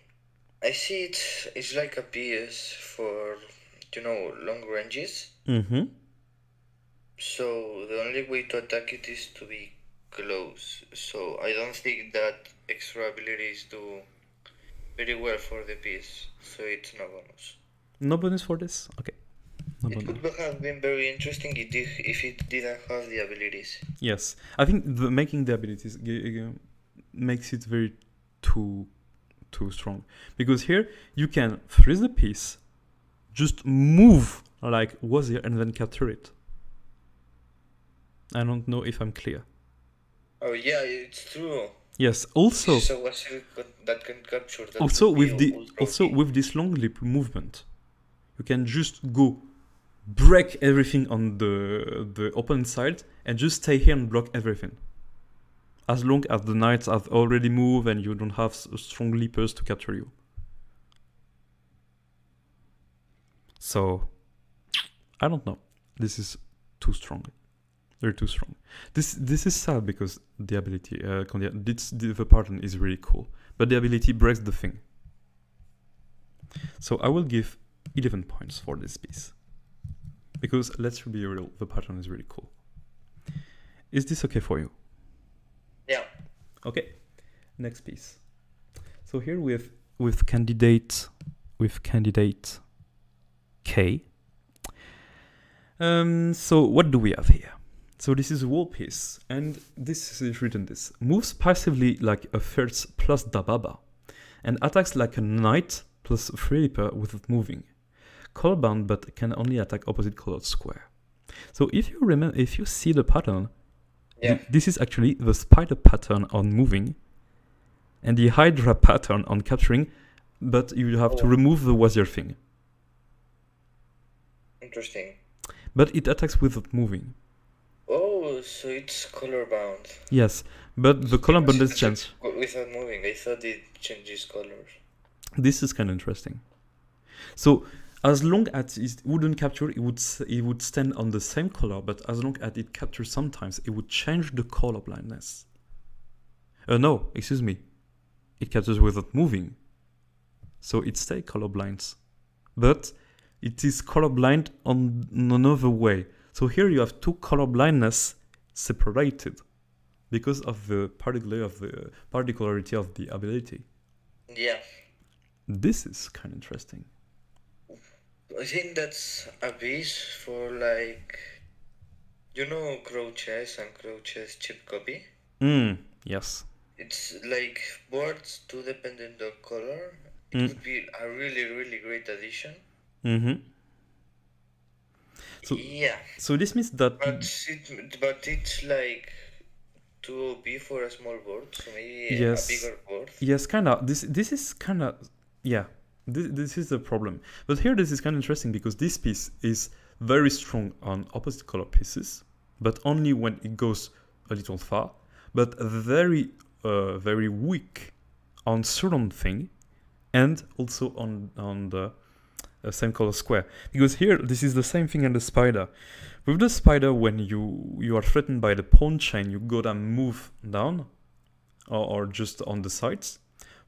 I see it's like a piece for, long ranges. So the only way to attack it is to be close. So I don't think that extra abilities do very well for the piece. So it's no bonus. No bonus for this? Okay. It could have been very interesting if it didn't have the abilities. Yes, I think making the abilities makes it very too strong, because here you can freeze the piece, just move like was here, and then capture it. I don't know if I'm clear. Oh yeah, it's true. Yes. Also, so that can capture that. Also with this long leap movement, you can just go break everything on the opponent side and just stay here and block everything. As long as the knights have already moved and you don't have strong leapers to capture you. So, I don't know. This is too strong. They're too strong. This is sad because the ability, the pattern is really cool, but the ability breaks the thing. So I will give 11 points for this piece, because let's be real, the pattern is really cool. Is this okay for you? Yeah. Okay. Next piece. So here with candidate K. So what do we have here? So this is a wall piece, and this is written this. Moves passively like a first plus Dababa, and attacks like a knight plus a free leaper without moving. Colorbound, but can only attack opposite colored square. So if you remember, if you see the pattern, this is actually the spider pattern on moving, and the hydra pattern on capturing, but you have to remove the wazir thing. Interesting. But it attacks without moving. Oh, so it's color bound. Yes, but the color bound does change. Without moving, I thought it changes colors. This is kind of interesting. So as long as it wouldn't capture, it would stand on the same color, but as long as it captures sometimes, it would change the color blindness. No, excuse me. It captures without moving. So it stays colorblind. But it is colorblind on another way. So here you have two color blindness separated because of the particularity of the ability. Yeah. This is kind of interesting. I think that's a piece for, like, you know, Crow Chess and Crow Chess chip copy? Yes. It's like boards too dependent on color. It would be a really, really great addition. So, yeah. So this means that... But it's like too OP for a small board, so maybe a bigger board. Yes, kind of. This is kind of... Yeah. This is the problem. But here this is kind of interesting because this piece is very strong on opposite color pieces, but only when it goes a little far, but very, very weak on certain thing, and also on the same color square. Because here, this is the same thing in the spider. With the spider, when you are threatened by the pawn chain, you go and move down, or just on the sides.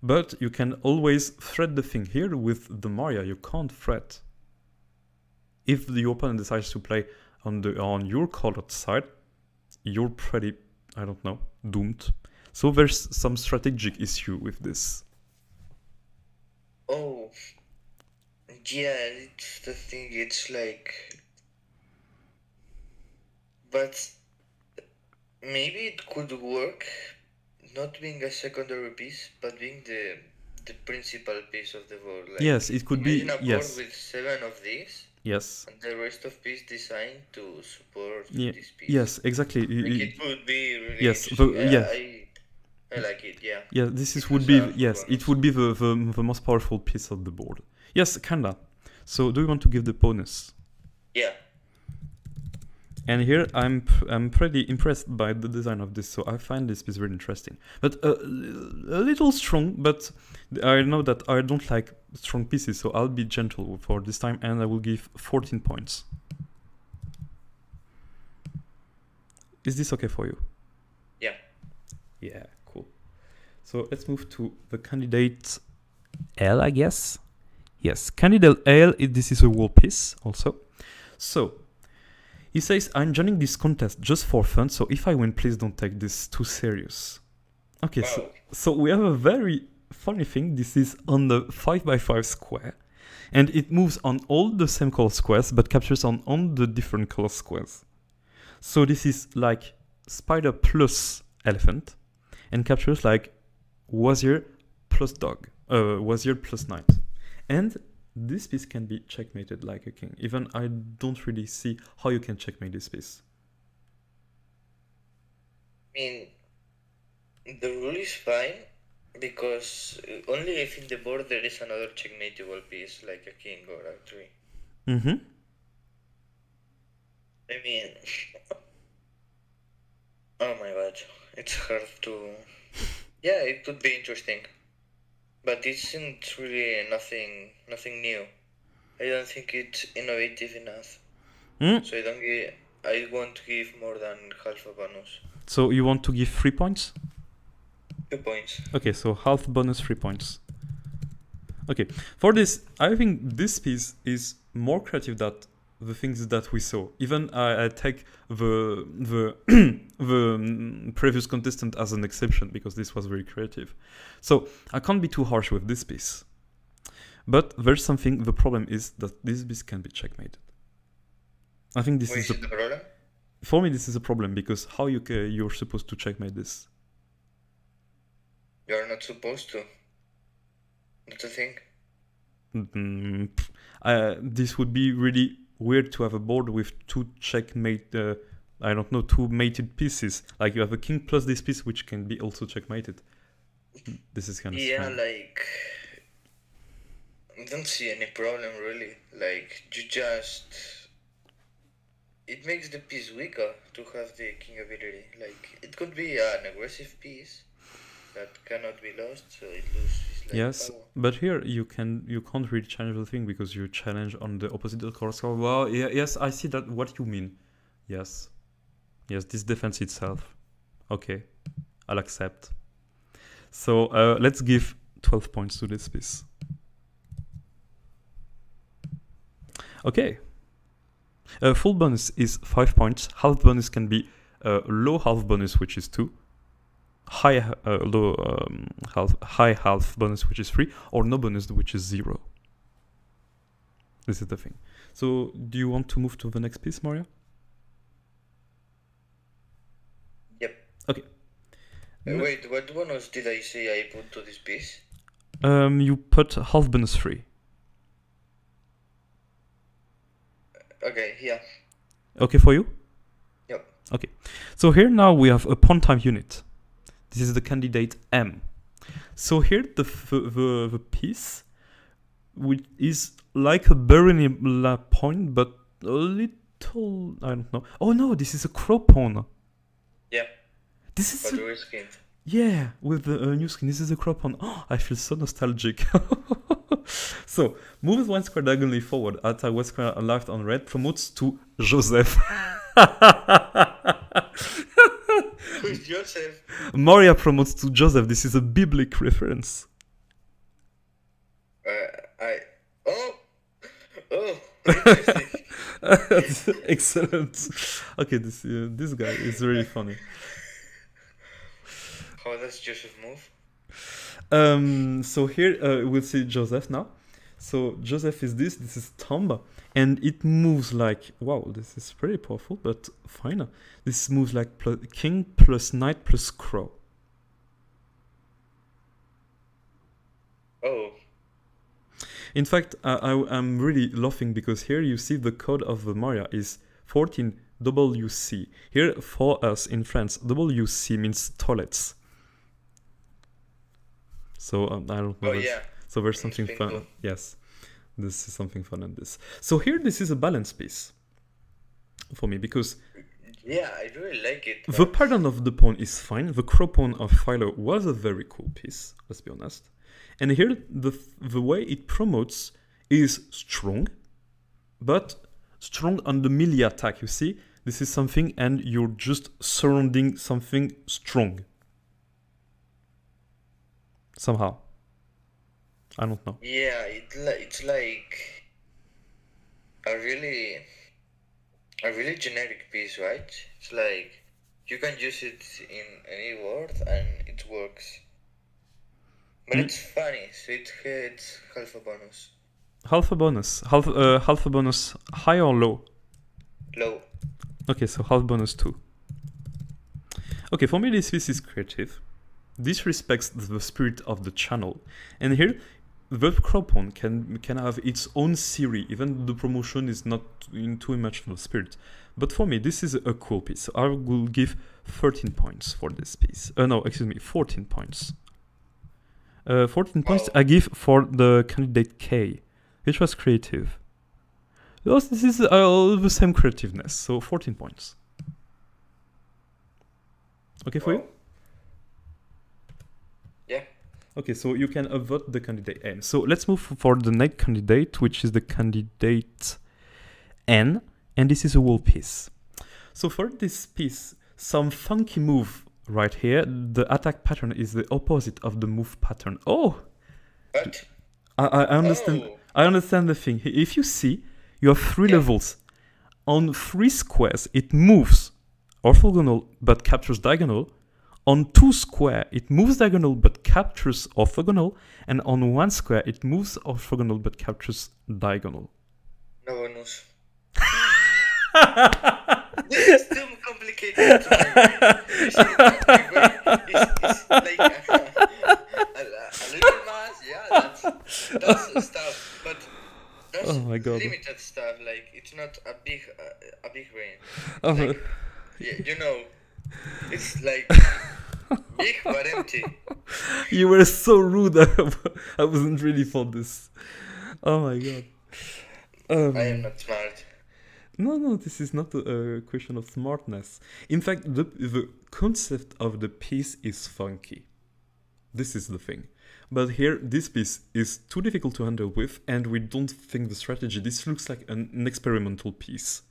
But you can always thread the thing. Here with the Maria, you can't thread. If the opponent decides to play on your colored side, you're pretty, I don't know, doomed. So there's some strategic issue with this. Oh, yeah, it's the thing, it's like... But maybe it could work, not being a secondary piece, but being the principal piece of the board. Like, yes, it could be. Imagine a board with 7 of these. Yes. And the rest of piece designed to support this piece. Yes, exactly. It would be really interesting. I like it. Yeah. Yeah, would be it would be the most powerful piece of the board. Yes, kinda. So, do you want to give the bonus? Yeah. And here I'm pretty impressed by the design of this, so I find this piece really interesting. But a little strong, but I know that I don't like strong pieces, so I'll be gentle for this time, and I will give 14 points. Is this okay for you? Yeah. Yeah, cool. So let's move to the candidate L, I guess. Yes, candidate L, this is a wall piece also. So, he says, I'm joining this contest just for fun, so if I win, please don't take this too serious. Okay, so we have a very funny thing. This is on the 5x5 square, And it moves on all the same color squares, but captures on the different color squares. So this is like spider plus elephant, and captures like wazir plus dog, wazir plus knight. And this piece can be checkmated like a king. Even I don't really see how you can checkmate this piece. I mean, the rule is fine, because only if in the board there is another checkmateable piece, like a king or a tree. Mm-hmm. I mean, oh my god, it's hard to... Yeah, it could be interesting, but it isn't really nothing new. I don't think it's innovative enough. So I won't give more than half a bonus. So you want to give 3 points? 2 points. Okay, so half bonus, 3 points. Okay, for this, I think this piece is more creative than the things that we saw. Even I take the the previous contestant as an exception, because this was very creative. So I can't be too harsh with this piece. But there's something. The problem is that this piece can be checkmated. I think this is the problem. For me, this is a problem, because how you're supposed to checkmate this? You're not supposed to. That's the thing. This would be really weird to have a board with two checkmate. I don't know, two mated pieces. Like you have a king plus this piece, which can be also checkmated. This is kind of strange. Like I don't see any problem really. Like you just, it makes the piece weaker to have the king ability. Like it could be an aggressive piece that cannot be lost, so it loses like yes, power. But here you can't really challenge the thing, because you challenge on the opposite color score. Well, yeah, yes, I see that what you mean. Yes, this defense itself. Okay, I'll accept. So let's give 12 points to this piece. Okay. Full bonus is 5 points. Half bonus can be low half bonus, which is 2. High half bonus, which is 3, or no bonus, which is 0. This is the thing. So do you want to move to the next piece, Maria? Yep. Okay. Wait, what bonus did I say I put to this piece? You put half bonus 3. Okay, yeah. Okay for you? Yep. Okay. So here now we have a pawn time unit. This is the candidate M. So here the piece, which is like a Berenier pawn, but a little, I don't know. Oh no, this is a crow pawn. Yeah. This is but skin. Yeah, with the new skin. This is a crow pawn. Oh, I feel so nostalgic. So, moves 1 square diagonally forward, attack 1 square left on red, promotes to Joseph. Who's Joseph? Moria promotes to Joseph. This is a biblical reference. Excellent. Okay, this guy is really funny. How does Joseph move? So here we'll see Joseph now. So Joseph is this is Tomba, and it moves like, wow, this is pretty powerful, but fine. This moves like king plus knight plus crow. Oh. In fact, I'm really laughing, because here you see the code of the Maria is 14 WC. Here for us in France, WC means toilets. So I don't know. Oh, yeah. So there's something fun. Yes, this is something fun in this. So here, this is a balance piece for me, because yeah, I really like it. The pattern of the pawn is fine. The crow pawn of Philo was a very cool piece. Let's be honest. And here, the way it promotes is strong, but strong on the melee attack. You see, this is something, and you're just surrounding something strong. Somehow. I don't know. Yeah, it's like a really generic piece, right? It's like you can use it in any word and it works. But it's funny, so it hits half a bonus. half a bonus. Half a bonus high or low? Low. Okay, so half bonus 2. Okay, for me this piece is creative. This respects the spirit of the channel. And here, the Cropon can have its own series, even the promotion is not in too much of the spirit. But for me, this is a cool piece. So I will give 13 points for this piece. No, excuse me, 14 points. 14 points I give for the candidate K, which was creative. This is the same creativeness, so 14 points. Okay for you? Yeah. Okay, so you can vote the candidate M. So let's move for the next candidate, which is the candidate N, and this is a wall piece. So for this piece, some funky move right here. The attack pattern is the opposite of the move pattern. Oh! What? I understand. Oh. I understand the thing. If you see, you have 3 levels. On 3 squares, it moves orthogonal but captures diagonal. On 2 square, it moves diagonal but captures orthogonal. And on 1 square, it moves orthogonal but captures diagonal. No one knows. This is too complicated. It's like a little math, yeah, that's stuff, but that's limited stuff. Like it's not a big range. Like, you know, it's like big but empty. You were so rude. I wasn't ready for this. Oh my god. I am not smart. No, this is not a question of smartness. In fact, the concept of the piece is funky. This is the thing. But here, this piece is too difficult to handle with, and we don't think the strategy. This looks like an experimental piece.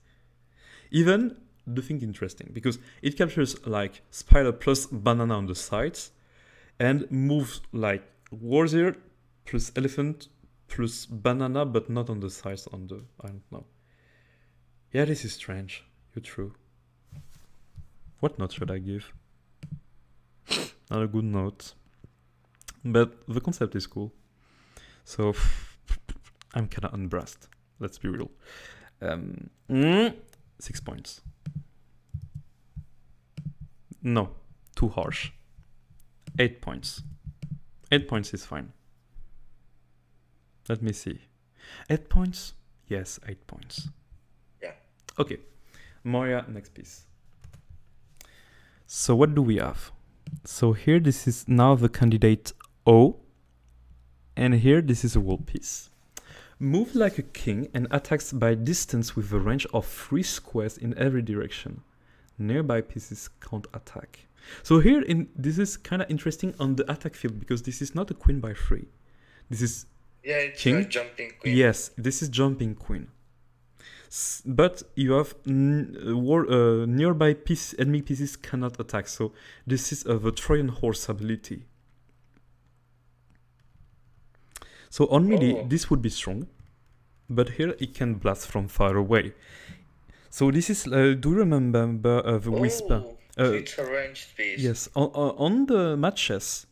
Even the thing interesting, because it captures like spider plus banana on the sides, and moves like warrior plus elephant plus banana, but not on the sides on the, I don't know. Yeah, this is strange. You're true. What note should I give? Not a good note. But the concept is cool. So, I'm kinda unimpressed. Let's be real. 6 points. No, too harsh. 8 points. 8 points is fine. Let me see. 8 points? Yes, 8 points. Okay, Moria, next piece. So what do we have? So here this is now the candidate O, and here this is a wall piece. Move like a king and attacks by distance with a range of 3 squares in every direction. Nearby pieces can't attack. So here this is kind of interesting on the attack field, because this is not a queen by 3. This is it's king. A jumping queen. Yes, this is jumping queen. But you have nearby enemy pieces cannot attack, so this is the Trojan horse ability. So on melee, this would be strong, but here it can blast from far away. So this is, do you remember the Wisp? It's a ranged piece. Yes, on the matches,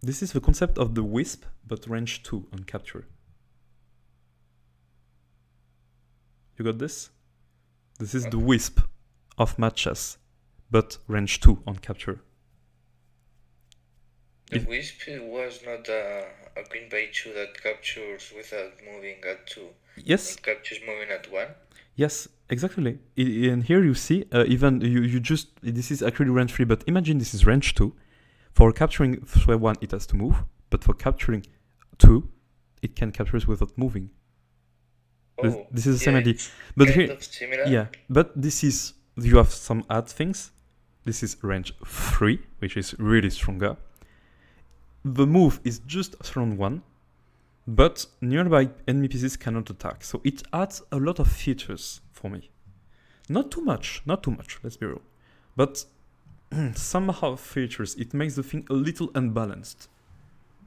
this is the concept of the Wisp, but range 2 on capture. You got this? This is the Wisp of matches, but range 2 on capture. The Wisp was not a queen by 2 that captures without moving at 2. Yes. It captures moving at 1. Yes, exactly. And here you see, even you just, this is actually range 3, but imagine this is range 2. For capturing 1, it has to move, but for capturing 2, it can capture without moving. This is the same idea, but here, yeah, but this is, you have some add things. This is range 3, which is really stronger. The move is just round 1, but nearby enemy pieces cannot attack, so it adds a lot of features for me. Not too much, let's be real, but somehow features. It makes the thing a little unbalanced.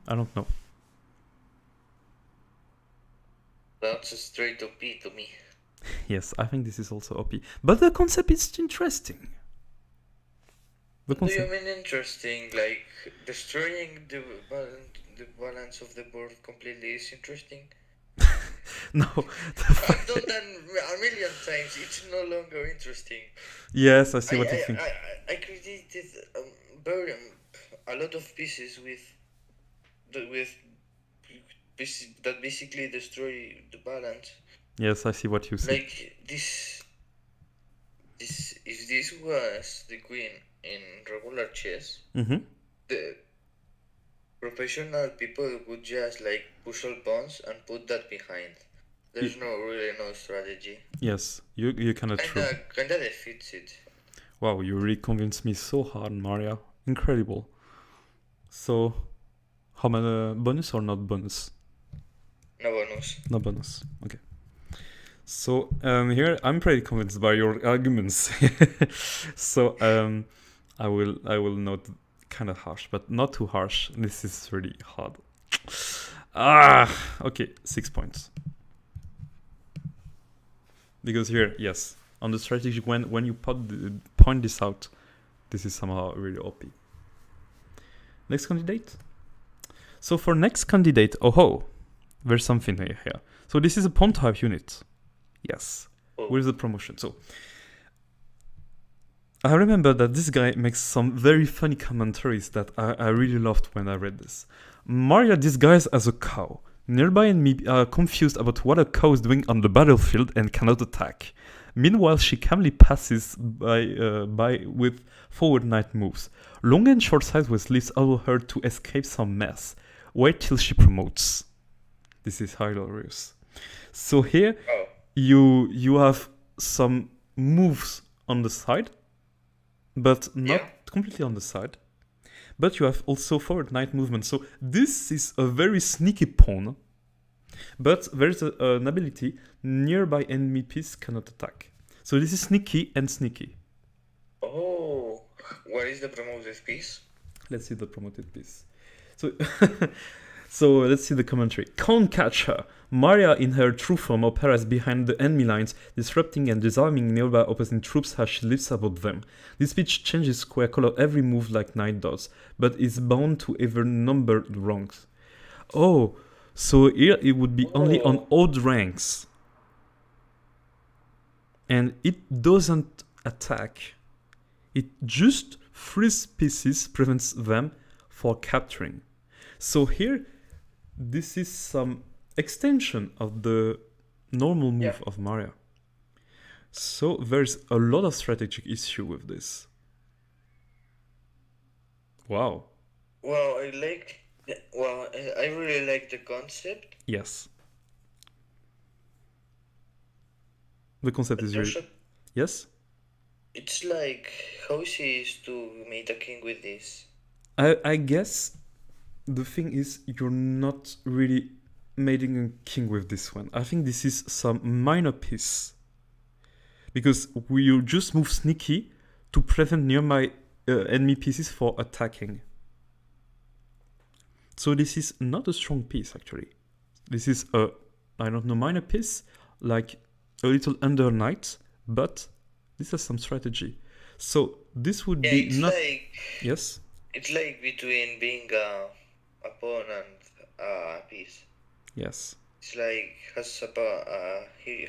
I don't know. That's a straight OP to me. Yes, I think this is also OP. But the concept is interesting. What do you mean interesting? Like, destroying the balance of the board completely is interesting? No, I've done that a million times. It's no longer interesting. Yes, I see what you think. I created very a lot of pieces with pieces that basically destroy the balance. Yes, I see what you see. Like this if this was the queen in regular chess, the professional people would just like push all pawns and put that behind. There's really no strategy. Yes, you cannot true. Kinda defeats it. Wow, you really convinced me so hard, Maria. Incredible. So, how many bonus or not bonus? No bonus. No bonus. Okay. So here I'm pretty convinced by your arguments. So I will note kind of harsh, but not too harsh. This is really hard. Okay, 6 points. Because here, yes, on the strategy, when you point this out, this is somehow really OP. Next candidate. So for next candidate, there's something here. So this is a pawn type unit. Yes, with the promotion. So I remember that this guy makes some very funny commentaries that I really loved when I read this. Maria disguised as a cow. Nearby enemy are confused about what a cow is doing on the battlefield and cannot attack. Meanwhile, she calmly passes by with forward knight moves. Long and short sideways leaves allow her to escape some mess. Wait till she promotes. This is hilarious. So here, you have some moves on the side, but not completely on the side. But you have also forward knight movement. So this is a very sneaky pawn. But there's an ability, nearby enemy piece cannot attack. So this is sneaky and sneaky. Oh, what is the promoted piece? Let's see the promoted piece. So, so let's see the commentary. Can't catch her. Maria in her true form operates behind the enemy lines, disrupting and disarming nearby opposing troops as she leaps above them. This pitch changes square color every move like knight does, but is bound to even numbered ranks. Oh, so here it would be only on odd ranks. And it doesn't attack. It just frees pieces, prevents them for capturing. So here, this is some extension of the normal move of Maria. So there's a lot of strategic issue with this. Wow. Well, I really like the concept. Yes. The concept is really... Yes? It's like, how easy is to make a king with this? I guess the thing is you're not really making a king with this one. I think this is some minor piece. Because we just move sneaky to prevent nearby enemy pieces for attacking. So this is not a strong piece actually. This is a, I don't know, minor piece, like a little under knight, but this has some strategy. So this would be not... Like, yes? It's like between being a pawn and a piece. Yes. It's like has a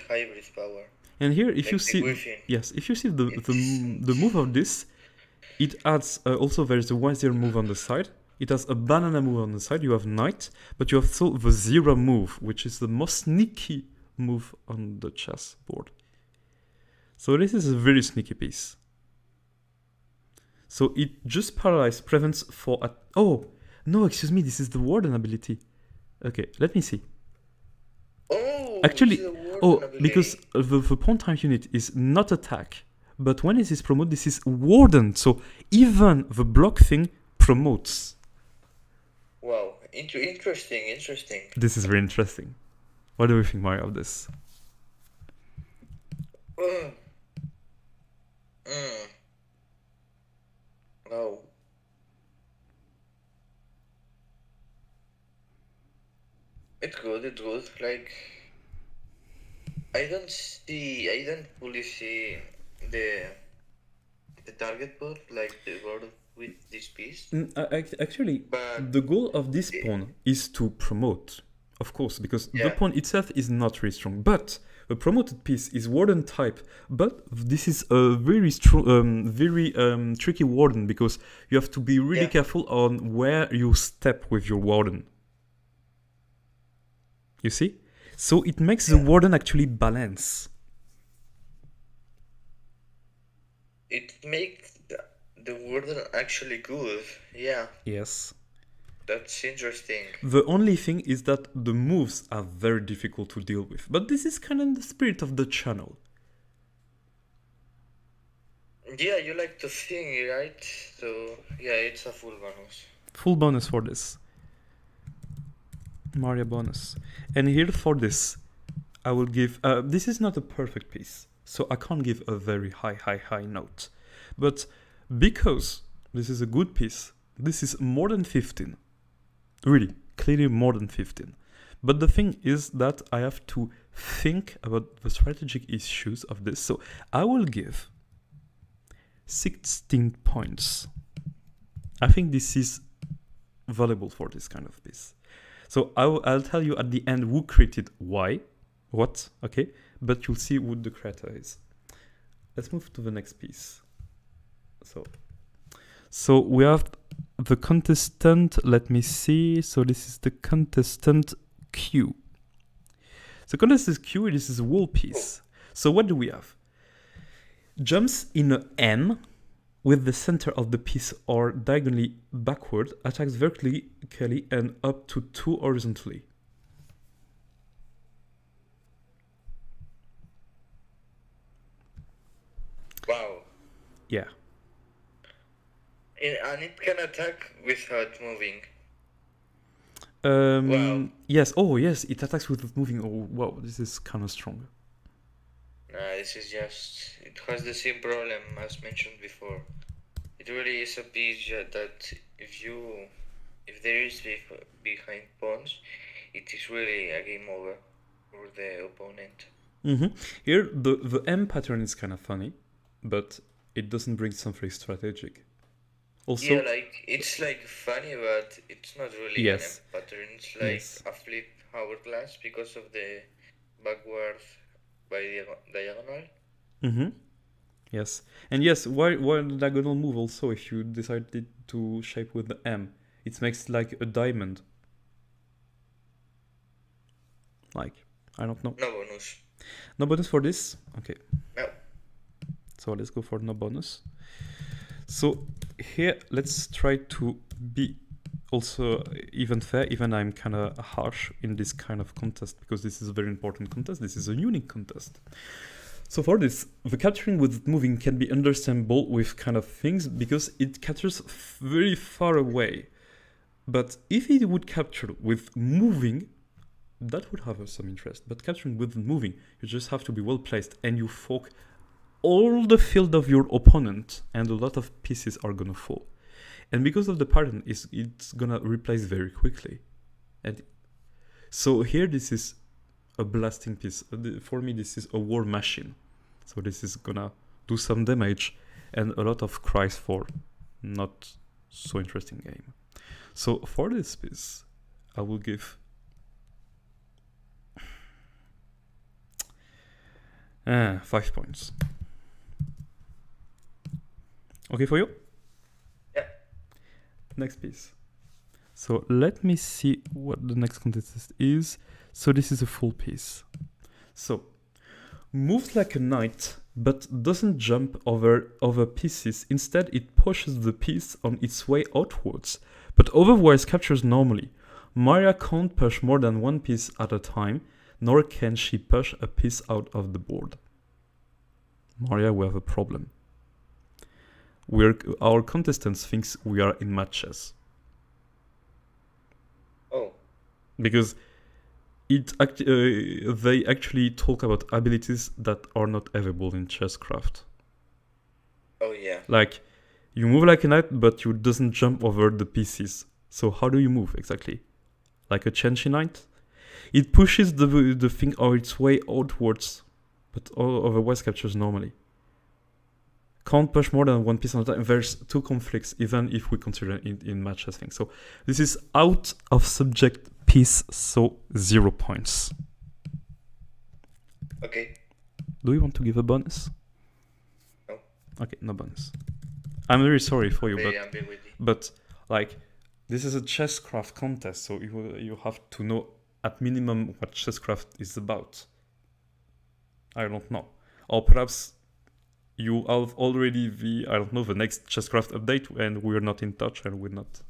hybrid power. And here, if like you see, yes, if you see the move of this, it adds also there's a wazir move on the side. It has a banana move on the side. You have knight, but you have still the zero move, which is the most sneaky move on the chess board. So this is a very sneaky piece. So it just paralyzes, prevents for... oh, no, excuse me, this is the warden ability. Okay, let me see. Oh, actually, ability. Because the pawn type unit is not attack, but when it is promoted, this is warden. So even the block thing promotes. Wow, interesting. This is very interesting. What do you think, Mario, of this? Wow. It's good. Like, I don't fully see the target board, like the board with this piece. Actually, but the goal of this pawn is to promote. of course, because Yeah. the pawn itself is not really strong. But a promoted piece is warden type, but this is a very strong, very tricky warden because you have to be really Yeah. careful on where you step with your warden. You see? So it makes the Yeah. warden actually balance. It makes the warden actually good. Yeah, Yes. that's interesting. The only thing is that the moves are very difficult to deal with. But this is kind of the spirit of the channel. Yeah, you like to sing, right? So, yeah, it's a full bonus. Full bonus for this. Maria bonus. And here for this, I will give... this is not a perfect piece, so I can't give a very high note. But because this is a good piece, this is more than 15. Really, clearly more than 15. But the thing is that I have to think about the strategic issues of this. So I will give 16 points. I think this is valuable for this kind of piece. So I'll tell you at the end who created what, okay? But you'll see who the creator is. Let's move to the next piece. So we have the contestant, let me see. So this is the contestant Q. So contestant Q, this is a wall piece. So what do we have? Jumps in a M with the center of the piece or diagonally backward, attacks vertically and up to 2 horizontally. Wow. Yeah. And it can attack without moving. Wow. Yes. Oh, yes. It attacks without moving. Oh, wow. This is kind of strong. This is just... It has the same problem as mentioned before. It really is a piece that if there is behind pawns, it is really a game over for the opponent. Here, the M pattern is kind of funny, but it doesn't bring something strategic. Also, yeah, like it's like funny, but it's not really an M pattern. It's like a flip hourglass because of the backward by diagonal. Yes, and yes, why the diagonal move also? If you decided to shape with the M, it makes like a diamond. Like, I don't know. No bonus. No bonus for this? Okay. No. So let's go for no bonus. So here, let's try to be also even fair, even I'm kind of harsh in this kind of contest, because this is a very important contest. This is a unique contest. So for this, the capturing with moving can be understandable with kind of things because it captures very far away. But if it would capture with moving, that would have some interest. But capturing with moving, you just have to be well placed and you fork all the field of your opponent and a lot of pieces are gonna fall. And because of the pattern, it's gonna replace very quickly. And so here this is a blasting piece. For me, this is a war machine. So this is gonna do some damage and a lot of cries for not so interesting game. So for this piece, I will give 5 points. Okay for you? Yeah. Next piece. So let me see what the next contest is. So this is a full piece. So moves like a knight, but doesn't jump over pieces. Instead, it pushes the piece on its way outwards, but otherwise captures normally. Maria can't push more than one piece at a time, nor can she push a piece out of the board. Maria, we have a problem. Our contestants thinks we are in matches. Oh. Because they actually talk about abilities that are not available in Chesscraft. Oh yeah. Like, you move like a knight, but you doesn't jump over the pieces. So how do you move exactly? Like a Chenchi knight? It pushes the thing on its way outwards, but otherwise captures normally. Can't push more than one piece at a time. There's two conflicts, even if we consider it in matches thing. So this is out of subject piece, so 0 points. Okay. Do you want to give a bonus? No. Okay, no bonus. I'm very sorry for you, Very but like, this is a Chesscraft contest, so you have to know at minimum what Chesscraft is about. I don't know. Or perhaps you have already the next Chesscraft update and we're not in touch and we're not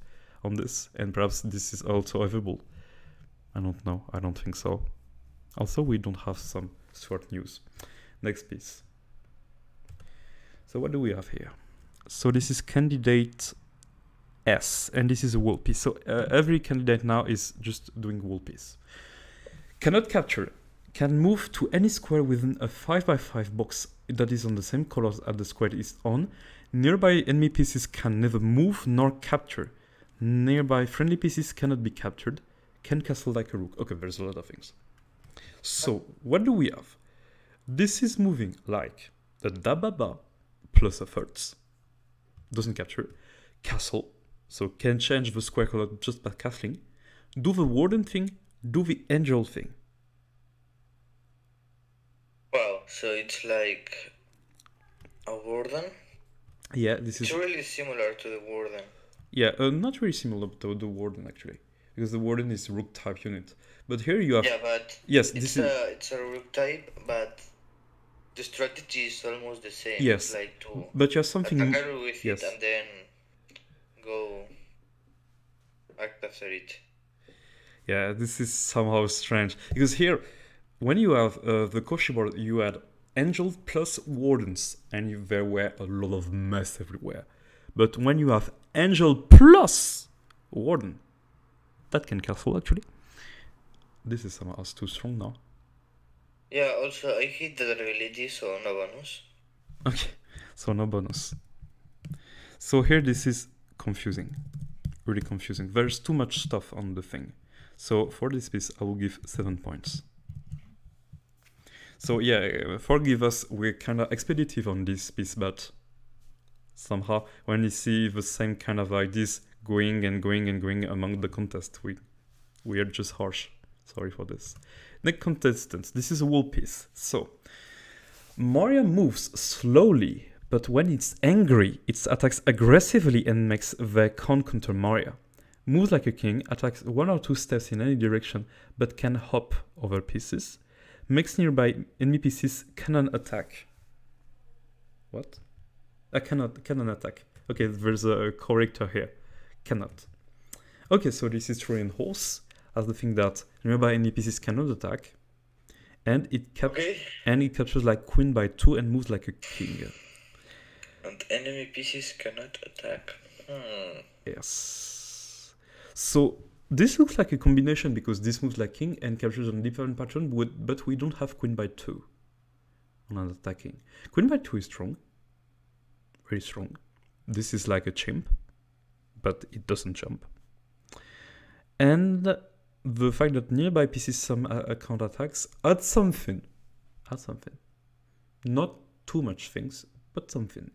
on this. And perhaps this is also available. I don't know. I don't think so. Also, we don't have some short news. Next piece. So what do we have here? So this is candidate S, and this is a wall piece. So every candidate now is just doing wall piece. Cannot capture. Can move to any square within a 5x5 box that is on the same colors as the square is on. Nearby enemy pieces can neither move nor capture. Nearby friendly pieces cannot be captured. Can castle like a rook. Okay, there's a lot of things. So, what do we have? This is moving like a dababa plus efforts. Doesn't capture. Castle. So, can change the square color just by castling. Do the warden thing. Do the angel thing. Wow, so it's like a warden? Yeah, this it's really similar to the warden. Yeah, not really similar to the warden actually, because the warden is rook type unit. But here you have. Yeah, but yes, it's a rook type, but the strategy is almost the same. Yes, it's like to but you have something. Attack a rook with it and then go act after it. Yeah, this is somehow strange because here, when you have the Koshi board, you had angels plus wardens, and there were a lot of mess everywhere. But when you have angel plus warden, that can castle actually. This is somehow too strong now. Yeah, also I hit the ability, so no bonus. Okay, so no bonus. So here this is confusing, really confusing. There's too much stuff on the thing. So for this piece, I will give 7 points. So yeah, forgive us, we're kind of expeditive on this piece, but somehow when you see the same kind of ideas going and going and going among the contest, we are just harsh. Sorry for this. Next contestants, this is a wall piece. So Maria moves slowly, but when it's angry, it attacks aggressively and makes the con counter Maria. Moves like a king, attacks 1 or 2 steps in any direction, but can hop over pieces. Makes nearby enemy pieces cannot attack. What? Cannot attack. Okay, there's a corrector here. Cannot. Okay, so this is Trojan horse, as the thing that nearby enemy pieces cannot attack. And it captures like queen by 2 and moves like a king. And enemy pieces cannot attack. Yes. So this looks like a combination because this moves like king and captures on different pattern, but we don't have queen by 2 on attacking. Queen by 2 is strong. Very strong. This is like a chimp, but it doesn't jump. And the fact that nearby pieces some counter attacks adds something. Not too much things, but something.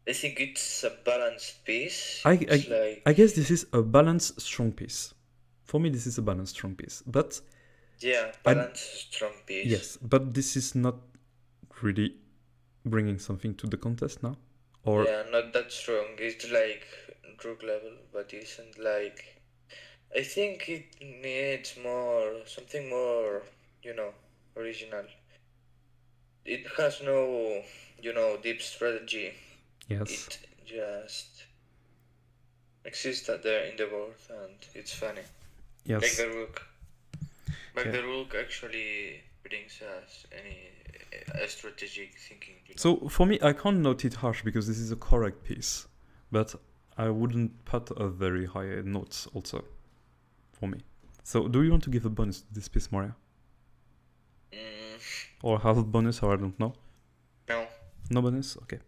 I think it's a balanced piece. I guess this is a balanced strong piece. For me, this is a balanced strong piece. But yeah, balanced strong piece. Yes, but this is not really bringing something to the contest now. Or yeah, not that strong. It's like rook level, but it isn't like. I think it needs something more, original. It has no, deep strategy. Yes. It just exists there in the board, and it's funny. Yes. Like the rook. But the rook actually brings us a strategic thinking. So for me, I can't note it harsh because this is a correct piece, but I wouldn't put a very high notes also for me. So do you want to give a bonus to this piece, Maria? Or half a bonus, or I don't know? No. No bonus? Okay.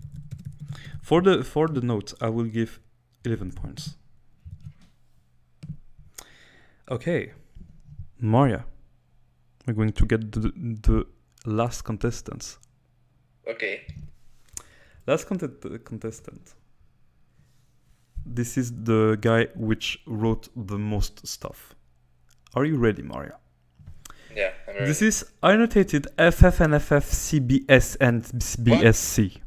For the note, I will give 11 points. Okay. Maria, we're going to get the last contestants. Okay. Last contestant. this is the guy which wrote the most stuff. Are you ready, Maria? Yeah, I'm ready. This is annotated FF and FF, CBS and BSC.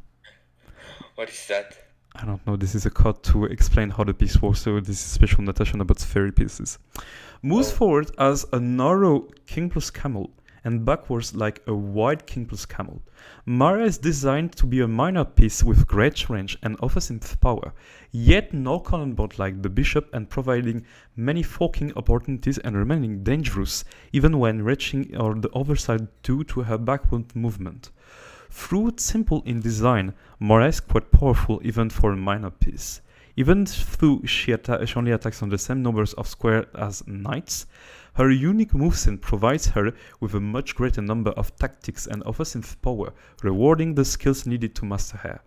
What is that? I don't know. This is a code to explain how the piece works. So this is special notation about fairy pieces. Moves forward as a narrow king plus camel and backwards like a wide king plus camel. Maria is designed to be a minor piece with great range and offensive power, yet no cannon board like the bishop and providing many forking opportunities and remaining dangerous even when reaching or the other side due to her backward movement. Though simple in design, Maria is quite powerful even for a minor piece. Even though she only attacks on the same numbers of squares as knights, her unique moveset provides her with a much greater number of tactics and offensive power, rewarding the skills needed to master her.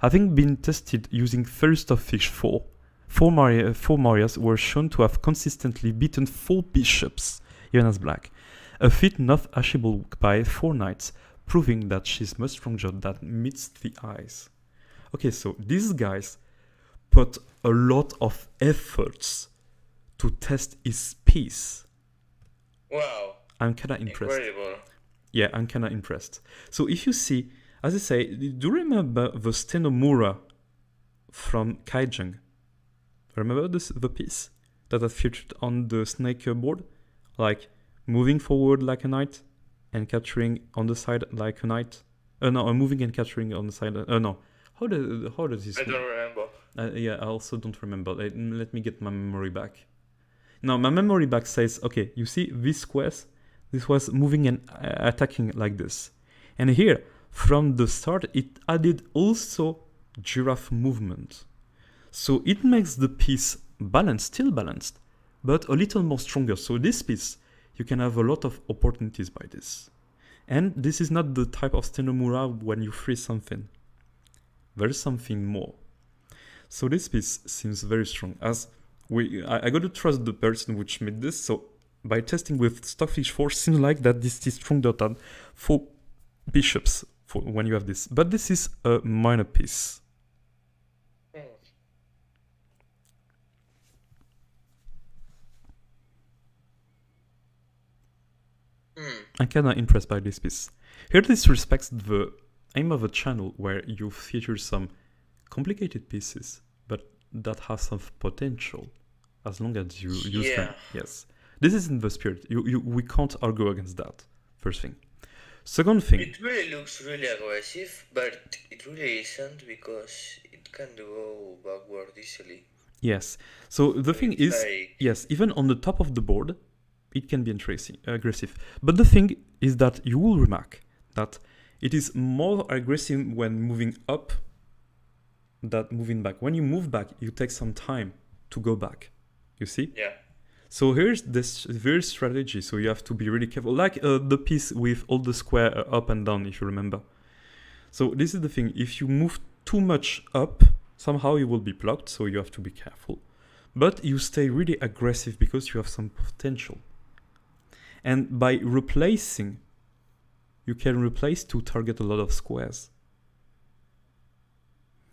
Having been tested using First of Fish 4, four Marias were shown to have consistently beaten 4 bishops, even as black, a feat not achievable by 4 knights, proving that she's much stronger than meets the eyes. Okay, so these guys put a lot of efforts to test his piece. Wow. I'm kinda impressed. Incredible. Yeah, I'm kinda impressed. So if you see, as I say, do you remember the Stenomura from Kaijeng? Remember the piece that had featured on the snake board? Like moving forward like a knight and capturing on the side like a knight. No, moving and capturing on the side. No. How does this? I don't remember. Yeah, I also don't remember. Let me get my memory back. Now, my memory back says, okay, you see this quest? This was moving and attacking like this. And here, from the start, it added also giraffe movement. So it makes the piece balanced, still balanced, but a little more stronger. So this piece, you can have a lot of opportunities by this. And this is not the type of Stenomura when you freeze something. There's something more. So this piece seems very strong. As I got to trust the person which made this. So by testing with Stockfish 4, seems like that this is stronger than 4 bishops for when you have this. But this is a minor piece. I'm kinda impressed by this piece. Here this respects the aim of a channel where you feature some complicated pieces, but that have some potential as long as you use them. Yes. This is in the spirit. We can't argue against that. First thing. Second thing. It really looks really aggressive, but it really isn't because it can go backward easily. Yes. So the thing is, yes, even on the top of the board, it can be aggressive. But the thing is that you will remark that it is more aggressive when moving up than moving back. When you move back, you take some time to go back. You see? Yeah. So here's this very strategy. So you have to be really careful. Like the piece with all the square up and down, if you remember. So this is the thing. If you move too much up, somehow you will be blocked. So you have to be careful. But you stay really aggressive because you have some potential. And by replacing, you can replace to target a lot of squares.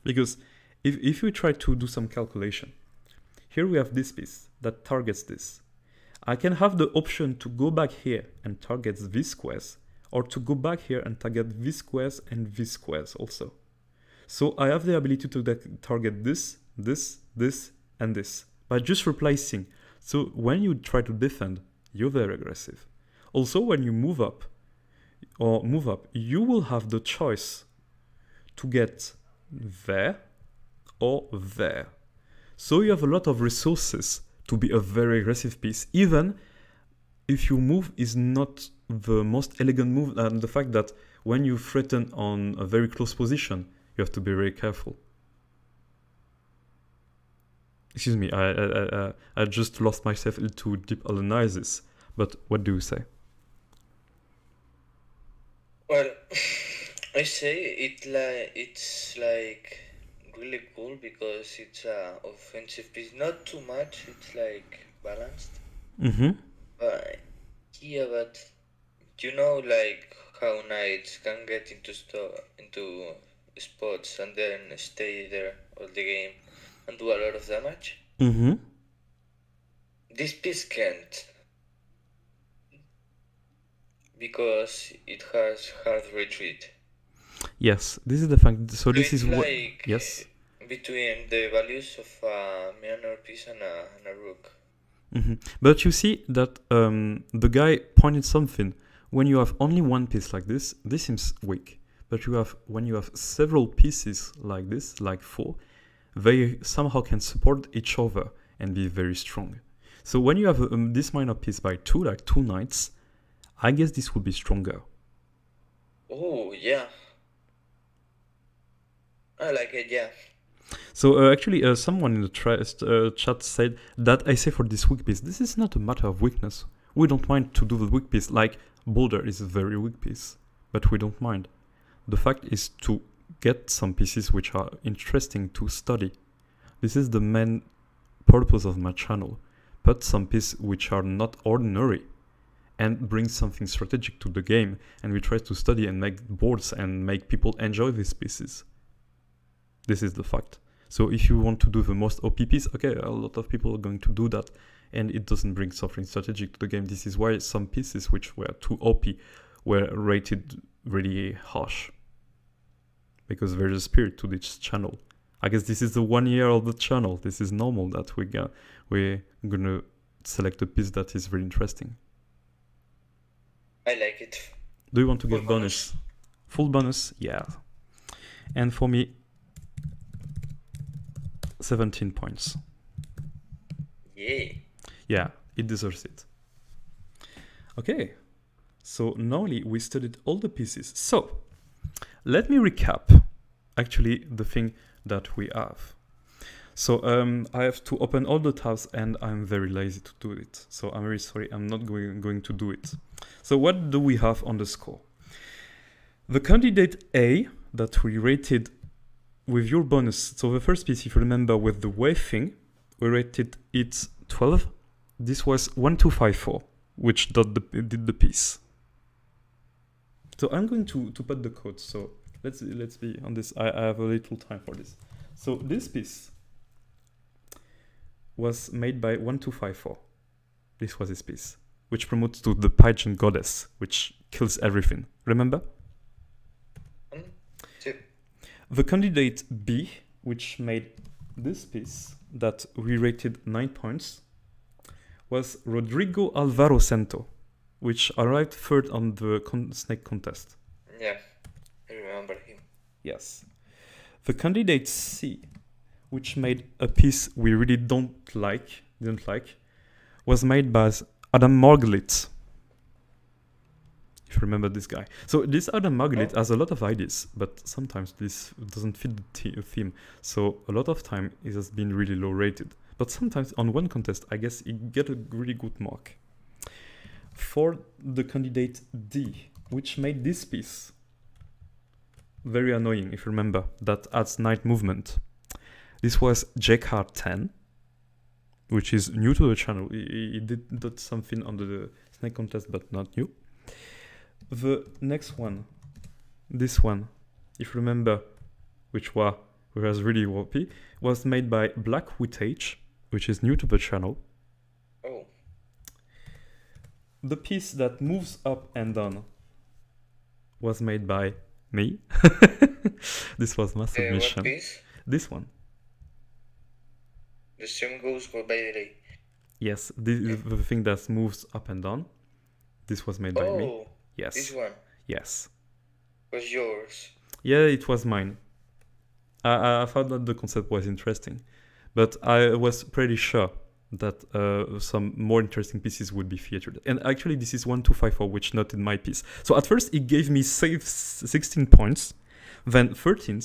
Because if we try to do some calculation, here we have this piece that targets this. I can have the option to go back here and target these squares, or to go back here and target these squares and these squares also. So I have the ability to target this, this, this, and this by just replacing. So when you try to defend, you're very aggressive. Also, when you move up, you will have the choice to get there or there. So you have a lot of resources to be a very aggressive piece, even if your move is not the most elegant move, and the fact that when you threaten on a very close position, you have to be very careful. Excuse me, I just lost myself into deep analysis, but what do you say? Well, I say it's like really cool because it's a offensive piece. Not too much. It's like balanced. But yeah, but you know, like how knights can get into spots and then stay there all the game. and do a lot of damage. This piece can't, because it has hard retreat. Yes, this is the fact. So this it's is what. like Yes. between the values of a minor piece and a rook. But you see that the guy pointed something. When you have only one piece like this seems weak. But when you have several pieces like this, like 4, they somehow can support each other and be very strong. So when you have this minor piece by 2, like 2 knights, I guess this would be stronger. Oh, yeah. I like it, yeah. So actually, someone in the chat said that I say for this weak piece, this is not a matter of weakness. We don't mind to do the weak piece, like Boulder is a very weak piece, but we don't mind. The fact is to get some pieces which are interesting to study. This is the main purpose of my channel. Put some pieces which are not ordinary and bring something strategic to the game, and we try to study and make boards and make people enjoy these pieces. This is the fact. So if you want to do the most OP piece, okay, a lot of people are going to do that, and it doesn't bring something strategic to the game. This is why some pieces which were too OP were rated really harsh. Because there's a spirit to this channel. I guess this is the 1 year of the channel. This is normal that we're gonna select a piece that is very interesting. I like it. Do you want to give bonus? Full bonus? Yeah. And for me, 17 points. Yay. Yeah, it deserves it. Okay, so now we studied all the pieces. So, let me recap actually the thing that we have. So I have to open all the tabs and I'm very lazy to do it. So I'm very sorry, I'm not going to do it. So what do we have on the score? The candidate A that we rated with your bonus. So the first piece, if you remember, with the wave thing, we rated it 12. This was 1254, which did the piece. So I'm going to put the code. So let's be on this. I have a little time for this. So this piece was made by 1254. This was his piece, which promotes to the pageant goddess, which kills everything. Remember? The candidate B, which made this piece that we rated 9 points, was Rodrigo Alvaro Cento, which arrived third on the snake contest. Yeah, I remember him. Yes. The candidate C, which made a piece we really didn't like, was made by Adam Margalit. If you remember this guy. So this Adam Margalit has a lot of ideas, but sometimes this doesn't fit the theme. So a lot of time it has been really low rated. But sometimes on one contest, I guess it get a really good mark. For the candidate D, which made this piece very annoying, if you remember, that adds knight movement. This was Jacquard 10, which is new to the channel. He did something on the snake contest, but not new. The next one, this one, if you remember, which was really OP, was made by Black with H, which is new to the channel. Oh. The piece that moves up and down was made by me. This was my submission. What piece? This one. The stream goes by the day. Yes, this is the thing that moves up and down. This was made by me. Yes. This one? Yes. Was yours? Yeah, it was mine. I thought that the concept was interesting, but I was pretty sure that some more interesting pieces would be featured. And actually, this is 1254, which noted my piece. So at first, it gave me 16 points, then 13,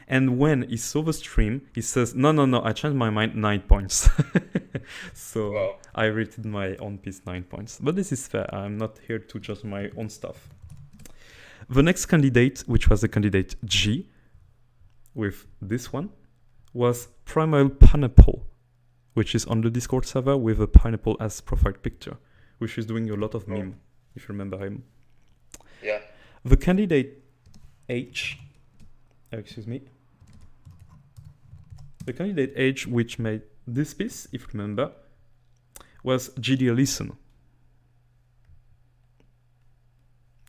and when he saw the stream, he says, no, I changed my mind, 9 points. So wow. I rated my own piece 9 points. But this is fair. I'm not here to judge my own stuff. The next candidate, which was the candidate G, with this one, was Primal Pineapple, which is on the Discord server with a pineapple as profile picture, which is doing a lot of meme, if you remember him. Yeah. The candidate H, excuse me, The candidate H, which made this piece, if you remember, was GD Listen.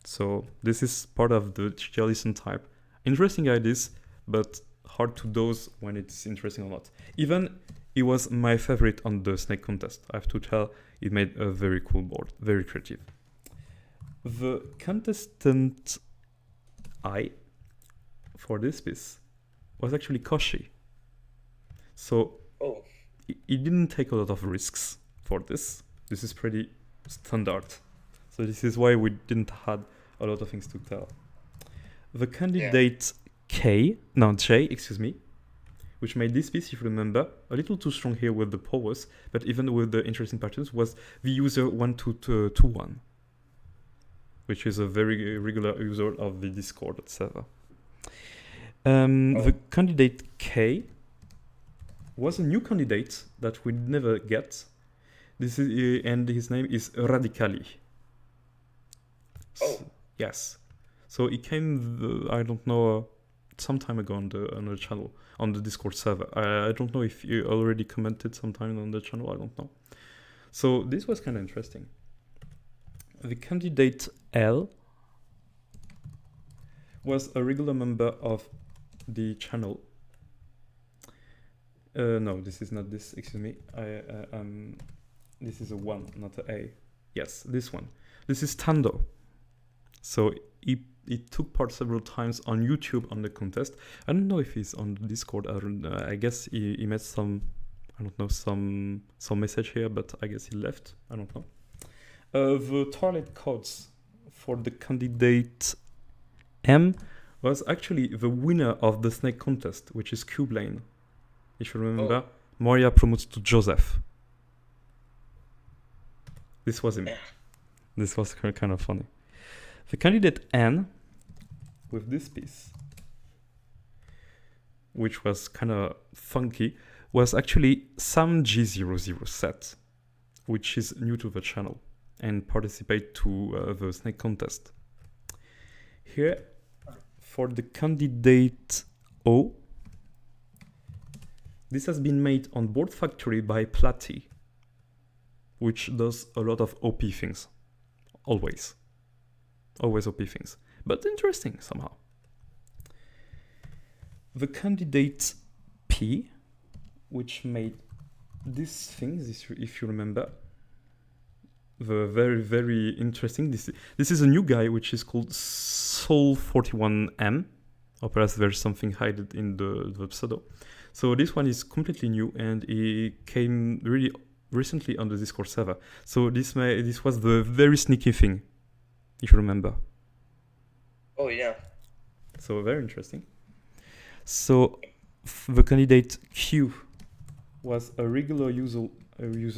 So this is part of the GD Listen type. Interesting ideas, but hard to dose when it's interesting or not. Even it was my favorite on the snake contest. I have to tell, it made a very cool board, very creative. The contestant I for this piece was actually Koshi. So it didn't take a lot of risks for this. This is pretty standard. So this is why we didn't have a lot of things to tell. The candidate J, excuse me, which made this piece, if you remember, a little too strong here with the powers, but even with the interesting patterns, was the user 1221, which is a very regular user of the Discord server. The candidate K was a new candidate that we never get. This is and his name is Radicali. So, yes. So it came, I don't know, some time ago on the channel, on the Discord server. I don't know if you already commented sometime on the channel, I don't know. So this was kind of interesting. The candidate L was a regular member of the channel. No, this is not this, excuse me. This is a 1, not an A. Yes, this one. This is Tando. So it took part several times on YouTube on the contest. I don't know if he's on the Discord. I guess he made some, I don't know, some message here, but I guess he left. I don't know. The toilet codes for the candidate M was actually the winner of the snake contest, which is Cube Lane. If you remember, Moria promotes to Joseph. This was him. This was kind of funny. The candidate N with this piece, which was kind of funky, was actually Sam G00 set, which is new to the channel and participate to the snake contest. Here, for the candidate O, this has been made on Board Factory by Platy, which does a lot of OP things. Always OP things, but interesting somehow. The candidate P, which made these things, if you remember, the very, very interesting. This is a new guy which is called Soul41M, or perhaps there's something hidden in the pseudo. So this one is completely new and it came really recently on the Discord server. So this was the very sneaky thing, if you remember. Oh yeah. So very interesting. So the candidate Q was a regular user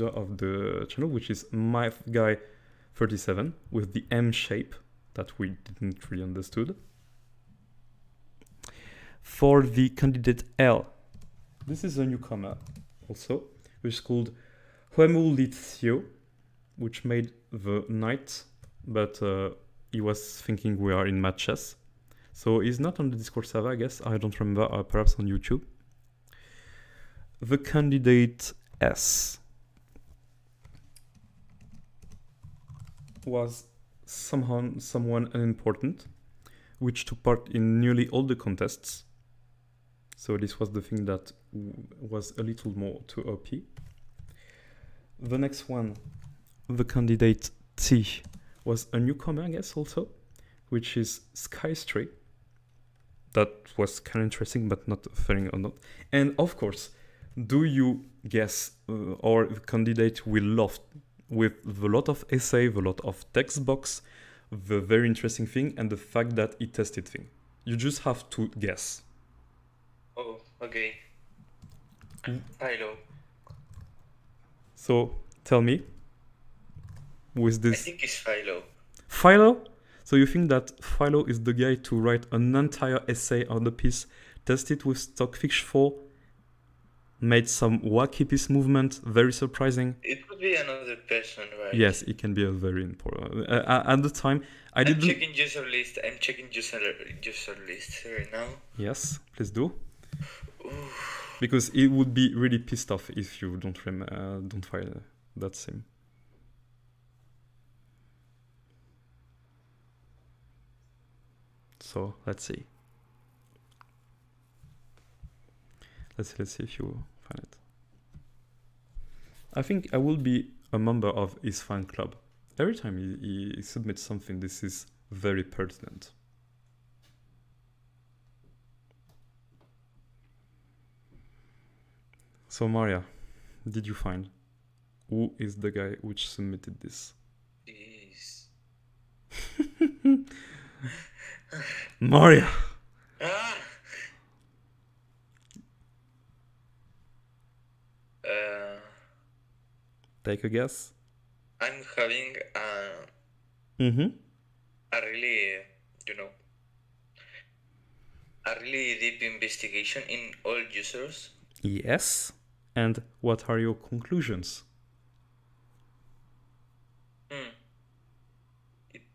of the channel, which is MyGuy37 with the M shape that we didn't really understood. For the candidate L, this is a newcomer also, which is called Huemulitio, which made the knight, but he was thinking we are in Mad Chess. So he's not on the Discord server, I guess. I don't remember, perhaps on YouTube. The candidate S was someone unimportant, which took part in nearly all the contests. So this was the thing that was a little more too OP. The next one, the candidate T, was a newcomer, I guess, also, which is Skystray. That was kind of interesting, but not fair or not. And of course, do you guess or the candidate we loved with a lot of essay, a lot of text box, the very interesting thing, and the fact that it tested thing? You just have to guess. Oh, okay. Philo. So tell me, with this. I think it's Philo. Philo? So you think that Philo is the guy to write an entire essay on the piece, test it with Stockfish 4, made some wacky piece movement, very surprising? It could be another person, right? Yes, it can be a very important. At the time, I'm checking user list. I'm checking user list right now. Yes, please do. Oof. Because it would be really pissed off if you don't fire that sim. So let's see. Let's see if you find it. I think I will be a member of his fan club. Every time he submits something, this is very pertinent. So Maria, did you find who is the guy which submitted this? Jeez. Maria! Ah! Take a guess. I'm having a really, a really deep investigation in all users. Yes. And what are your conclusions? Maybe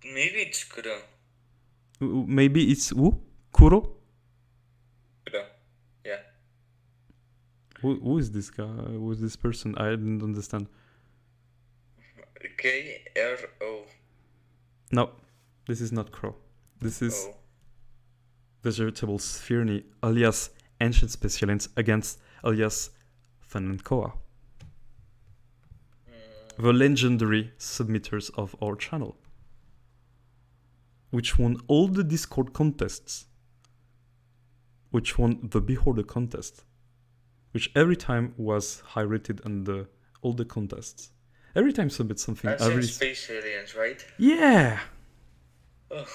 it's Kuro. Maybe it's who? Kuro? Kuro, yeah. Who is this guy? Who is this person? I didn't understand. K-R-O. No, this is not Crow. This is Vegetable Spherny, alias Ancient Specialents, against alias Fanenkoa. The legendary submitters of our channel, which won all the Discord contests, which won the Beholder contest, which every time was high rated on all the contests. Every time submit something. Ancient Space Aliens, right? Yeah. Oh.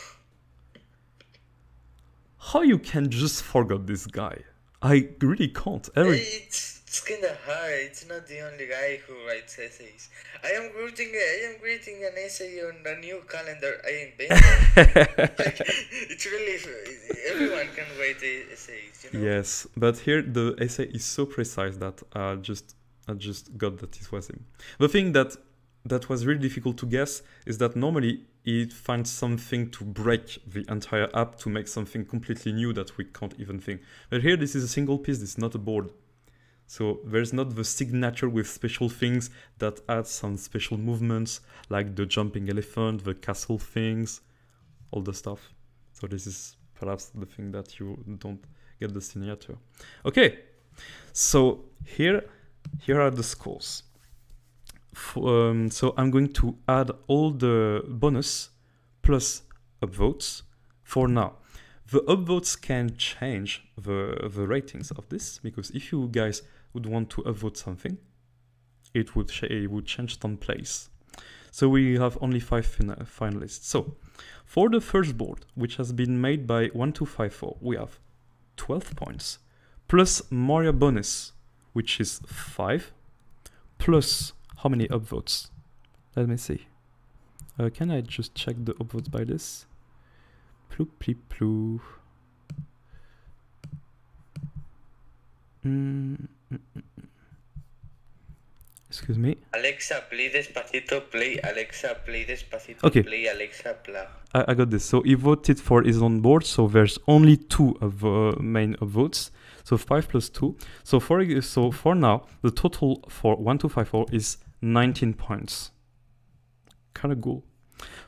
How you can just forget this guy? I really can't. It's kind of hard. It's not the only guy who writes essays. I am creating an essay on the new calendar I invented. It's really, everyone can write essays, Yes, but here the essay is so precise that I just got that it was him. The thing that was really difficult to guess is that normally it finds something to break the entire app to make something completely new that we can't even think. But here this is a single piece, this is not a board. So there's not the signature with special things that add some special movements, like the jumping elephant, the castle things, all the stuff. So this is perhaps the thing that you don't get the signature. Okay, so here are the scores. So I'm going to add all the bonus plus upvotes for now. The upvotes can change the ratings of this, because if you guys would want to upvote something, it would change some place. So we have only 5 finalists. So for the first board, which has been made by 1254, we have 12 points, plus Mario bonus, which is 5, plus how many upvotes? Let me see. Can I just check the upvotes by this? Ploop, pleep, ploo. Excuse me. Alexa, play Despacito, play Alexa, play Despacito, okay. Play Alexa, blah. I got this. So he voted for his own board, so there's only 2 of main upvotes. So 5 plus 2. So for now, the total for 1254 is 19 points. Kind of cool.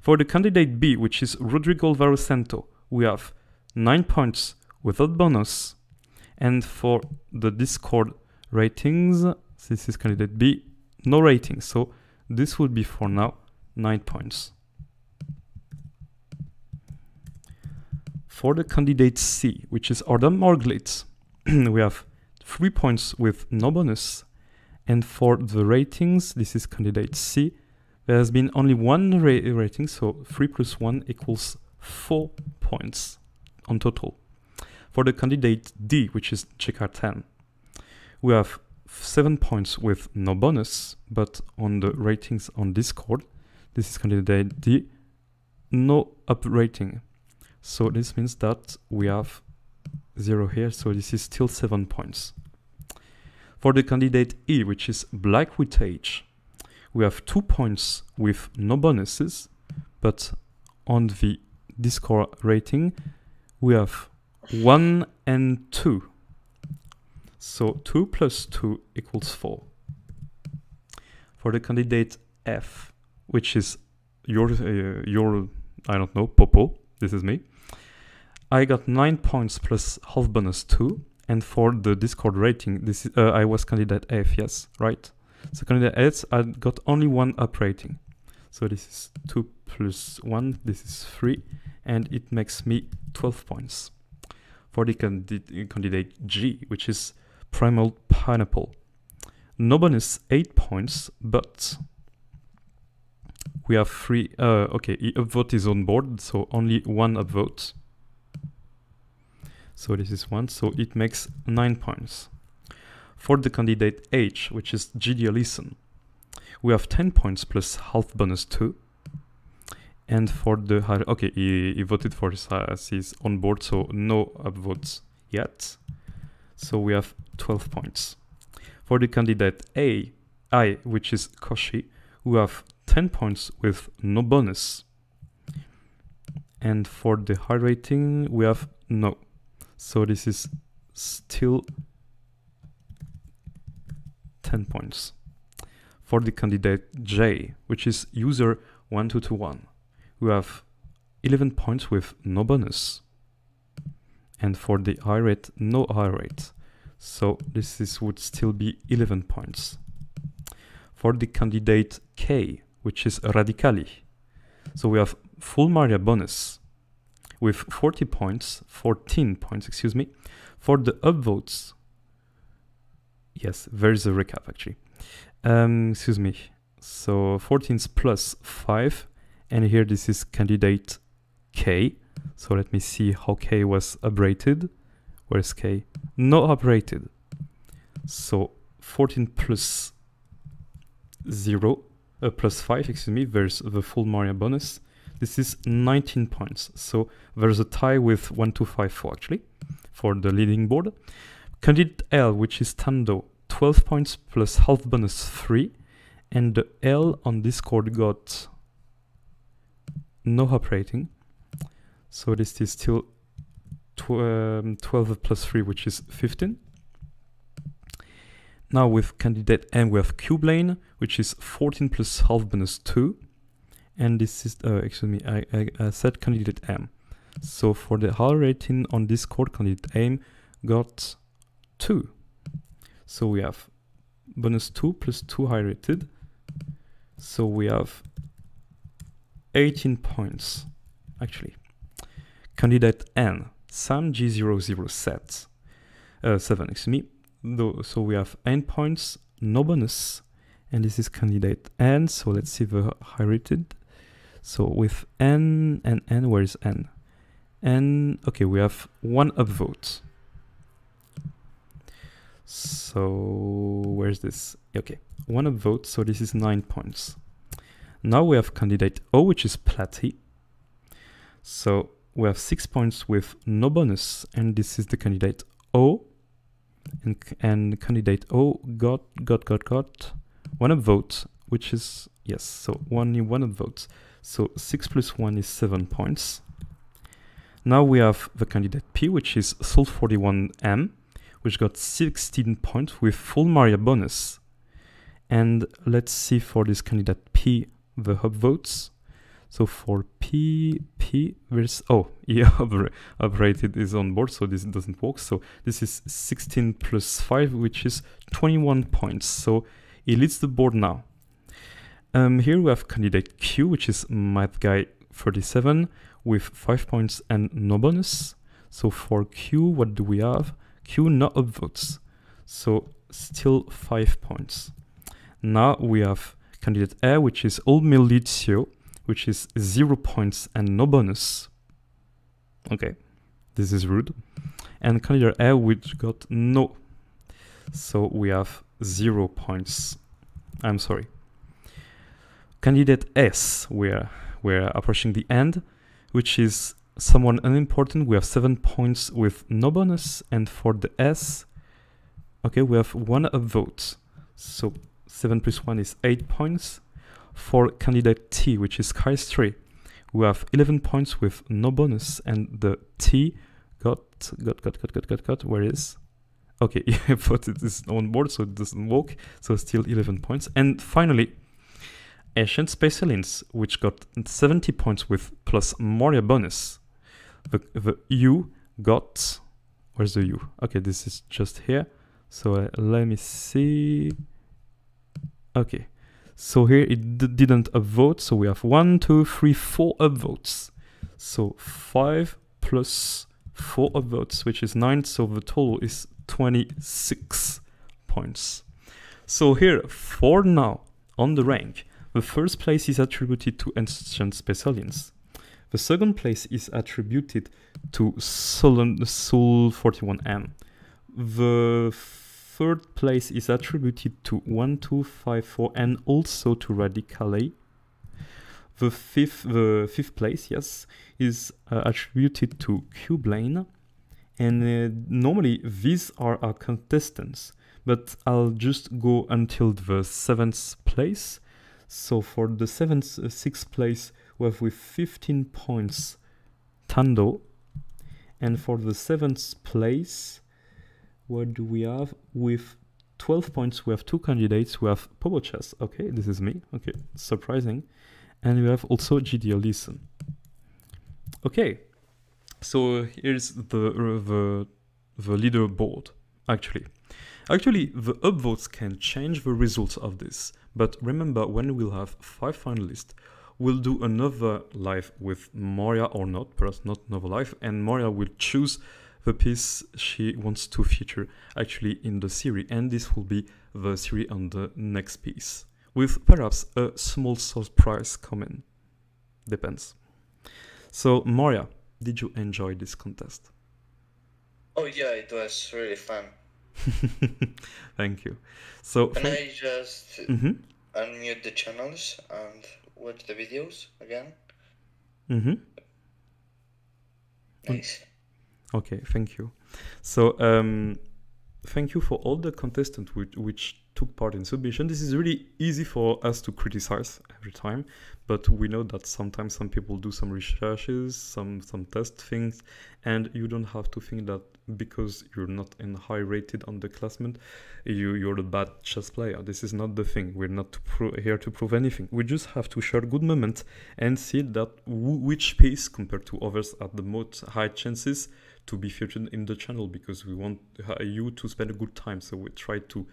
For the candidate B, which is Rodrigo Alvaro Santo, we have 9 points without bonus. And for the Discord ratings, this is candidate B, no rating. So this would be for now 9 points. For the candidate C, which is Adam Marglitz, we have 3 points with no bonus. And for the ratings, this is candidate C, there has been only 1 rating, so 3 plus 1 equals 4 points on total. For the candidate D, which is Chesscraft, we have 7 points with no bonus, but on the ratings on Discord, this is candidate D, no up rating. So this means that we have 0 here, so this is still 7 points. For the candidate E, which is Black Witage, we have 2 points with no bonuses, but on the Discord rating, we have 1 and 2. So 2 plus 2 equals 4. For the candidate F, which is your I don't know, Popo, this is me, I got 9 points plus half bonus 2. And for the Discord rating, this is, I was candidate F, yes, right? So candidate F, I got only 1 up rating. So this is 2 plus 1, this is 3, and it makes me 12 points. For the candidate G, which is Primal Pineapple, no bonus 8 points, but we have 3, okay, upvote is on board, so only 1 upvote. So this is 1, so it makes 9 points. For the candidate H, which is GD Listen, we have 10 points plus half bonus 2. And for the, okay, he voted for us, he's on board, so no upvotes yet. So we have 12 points. For the candidate I, which is Koshi, we have 10 points with no bonus. And for the high rating, we have no. So this is still 10 points. For the candidate J, which is user 1221, we have 11 points with no bonus. And for the high rate, no high rate. So this would still be 11 points. For the candidate K, which is Radicali, so we have full Maria bonus with 14 points, excuse me. For the upvotes, yes, there is a recap actually. Excuse me. So 14 plus 5, and here this is candidate K. So let me see how K was uprated. Where's K? No uprated. So 14 plus 0, plus 5, excuse me, there's the full Maria bonus. This is 19 points. So there's a tie with 1254 actually for the leading board. Candidate L, which is Tando, 12 points plus half bonus 3. And the L on Discord got no up rating. So this is still 12 plus 3, which is 15. Now with candidate M, we have Cublane, which is 14 plus half bonus 2. And this is, excuse me, I said candidate M. So for the high rating on Discord, candidate M got 2. So we have bonus 2 plus 2 high rated. So we have 18 points, actually. Candidate N, Sam G00 7, excuse me. So we have 9 points, no bonus. And this is candidate N, so let's see the high rated. So with N and N, where is N? N, okay, we have 1 upvote. So where's this? Okay, 1 upvote, so this is 9 points. Now we have candidate O, which is Platy. So we have 6 points with no bonus, and this is the candidate O. And candidate O got 1 upvote, which is, yes, so only 1 upvote. So 6 plus 1 is 7 points. Now we have the candidate P, which is Soul41M, which got 16 points with full Maria bonus. And let's see for this candidate P, the upvotes. So for P, there's, oh, yeah, uprated is on board, so this doesn't work. So this is 16 plus 5, which is 21 points. So he leads the board now. Here we have candidate Q, which is Math Guy 37, with 5 points and no bonus. So for Q, what do we have? Q, no upvotes. So still 5 points. Now we have candidate A, which is Old Milizio, which is 0 points and no bonus. Okay, this is rude. And candidate A, which got no. So we have 0 points. I'm sorry. Candidate S, we're approaching the end, which is someone unimportant. We have 7 points with no bonus. And for the S, okay, we have 1 upvote. So 7 plus 1 is 8 points. For candidate T, which is Kai3, we have 11 points with no bonus, and the T got, where is? Okay, but it is on board, so it doesn't work. So still 11 points. And finally, Ancient Space Aliens, which got 70 points with plus Moria bonus. The U got... Where's the U? Okay, this is just here. So let me see. Okay, so here it didn't upvote. So we have 1, 2, 3, 4 upvotes. So 5 plus 4 upvotes, which is 9. So the total is 26 points. So here, for now, on the rank, the first place is attributed to Ancient Space Aliens. The second place is attributed to Soul 41M. The third place is attributed to 1254 and also to Radicale. The fifth place, yes, is attributed to Cublane. And normally these are our contestants, but I'll just go until the 7th place. So for the 6th place, we have with 15 points Tando. And for the 7th place, what do we have? With 12 points, we have 2 candidates. We have Popo Chess. Okay, this is me. Okay, surprising. And we have also GDL Listen. Okay, so here's the leaderboard, actually. Actually, the upvotes can change the results of this. But remember, when we'll have 5 finalists, we'll do another live with Moria or not, perhaps not another live, and Moria will choose the piece she wants to feature actually in the series, and this will be the series on the next piece, with perhaps a small surprise coming. Depends. So, Moria, did you enjoy this contest? Oh yeah, it was really fun. Thank you. So, can I just unmute the channels and watch the videos again? Nice. Okay, thank you. So, thank you for all the contestants which took part in submission. This is really easy for us to criticize every time, but we know that sometimes some people do some researches, some test things, and you don't have to think that because you're not in high rated on the classment, you're a bad chess player. This is not the thing. We're not here to prove anything. We just have to share good moments and see that which piece compared to others at the most high chances to be featured in the channel, because we want you to spend a good time. So we try to,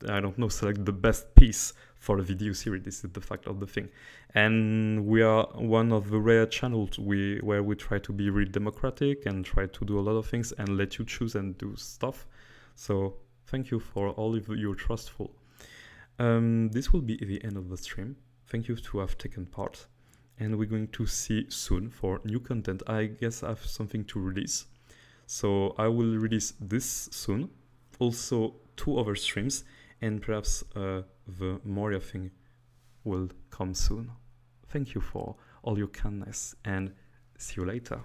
I don't know, select the best piece for a video series. This is the fact of the thing. And we are one of the rare channels where we try to be really democratic and try to do a lot of things and let you choose and do stuff. So thank you for all of your trustful. This will be the end of the stream. Thank you to have taken part. And we're going to see soon for new content. I guess I have something to release. So I will release this soon. Also 2 other streams, and perhaps the Moria thing will come soon. Thank you for all your kindness, and see you later.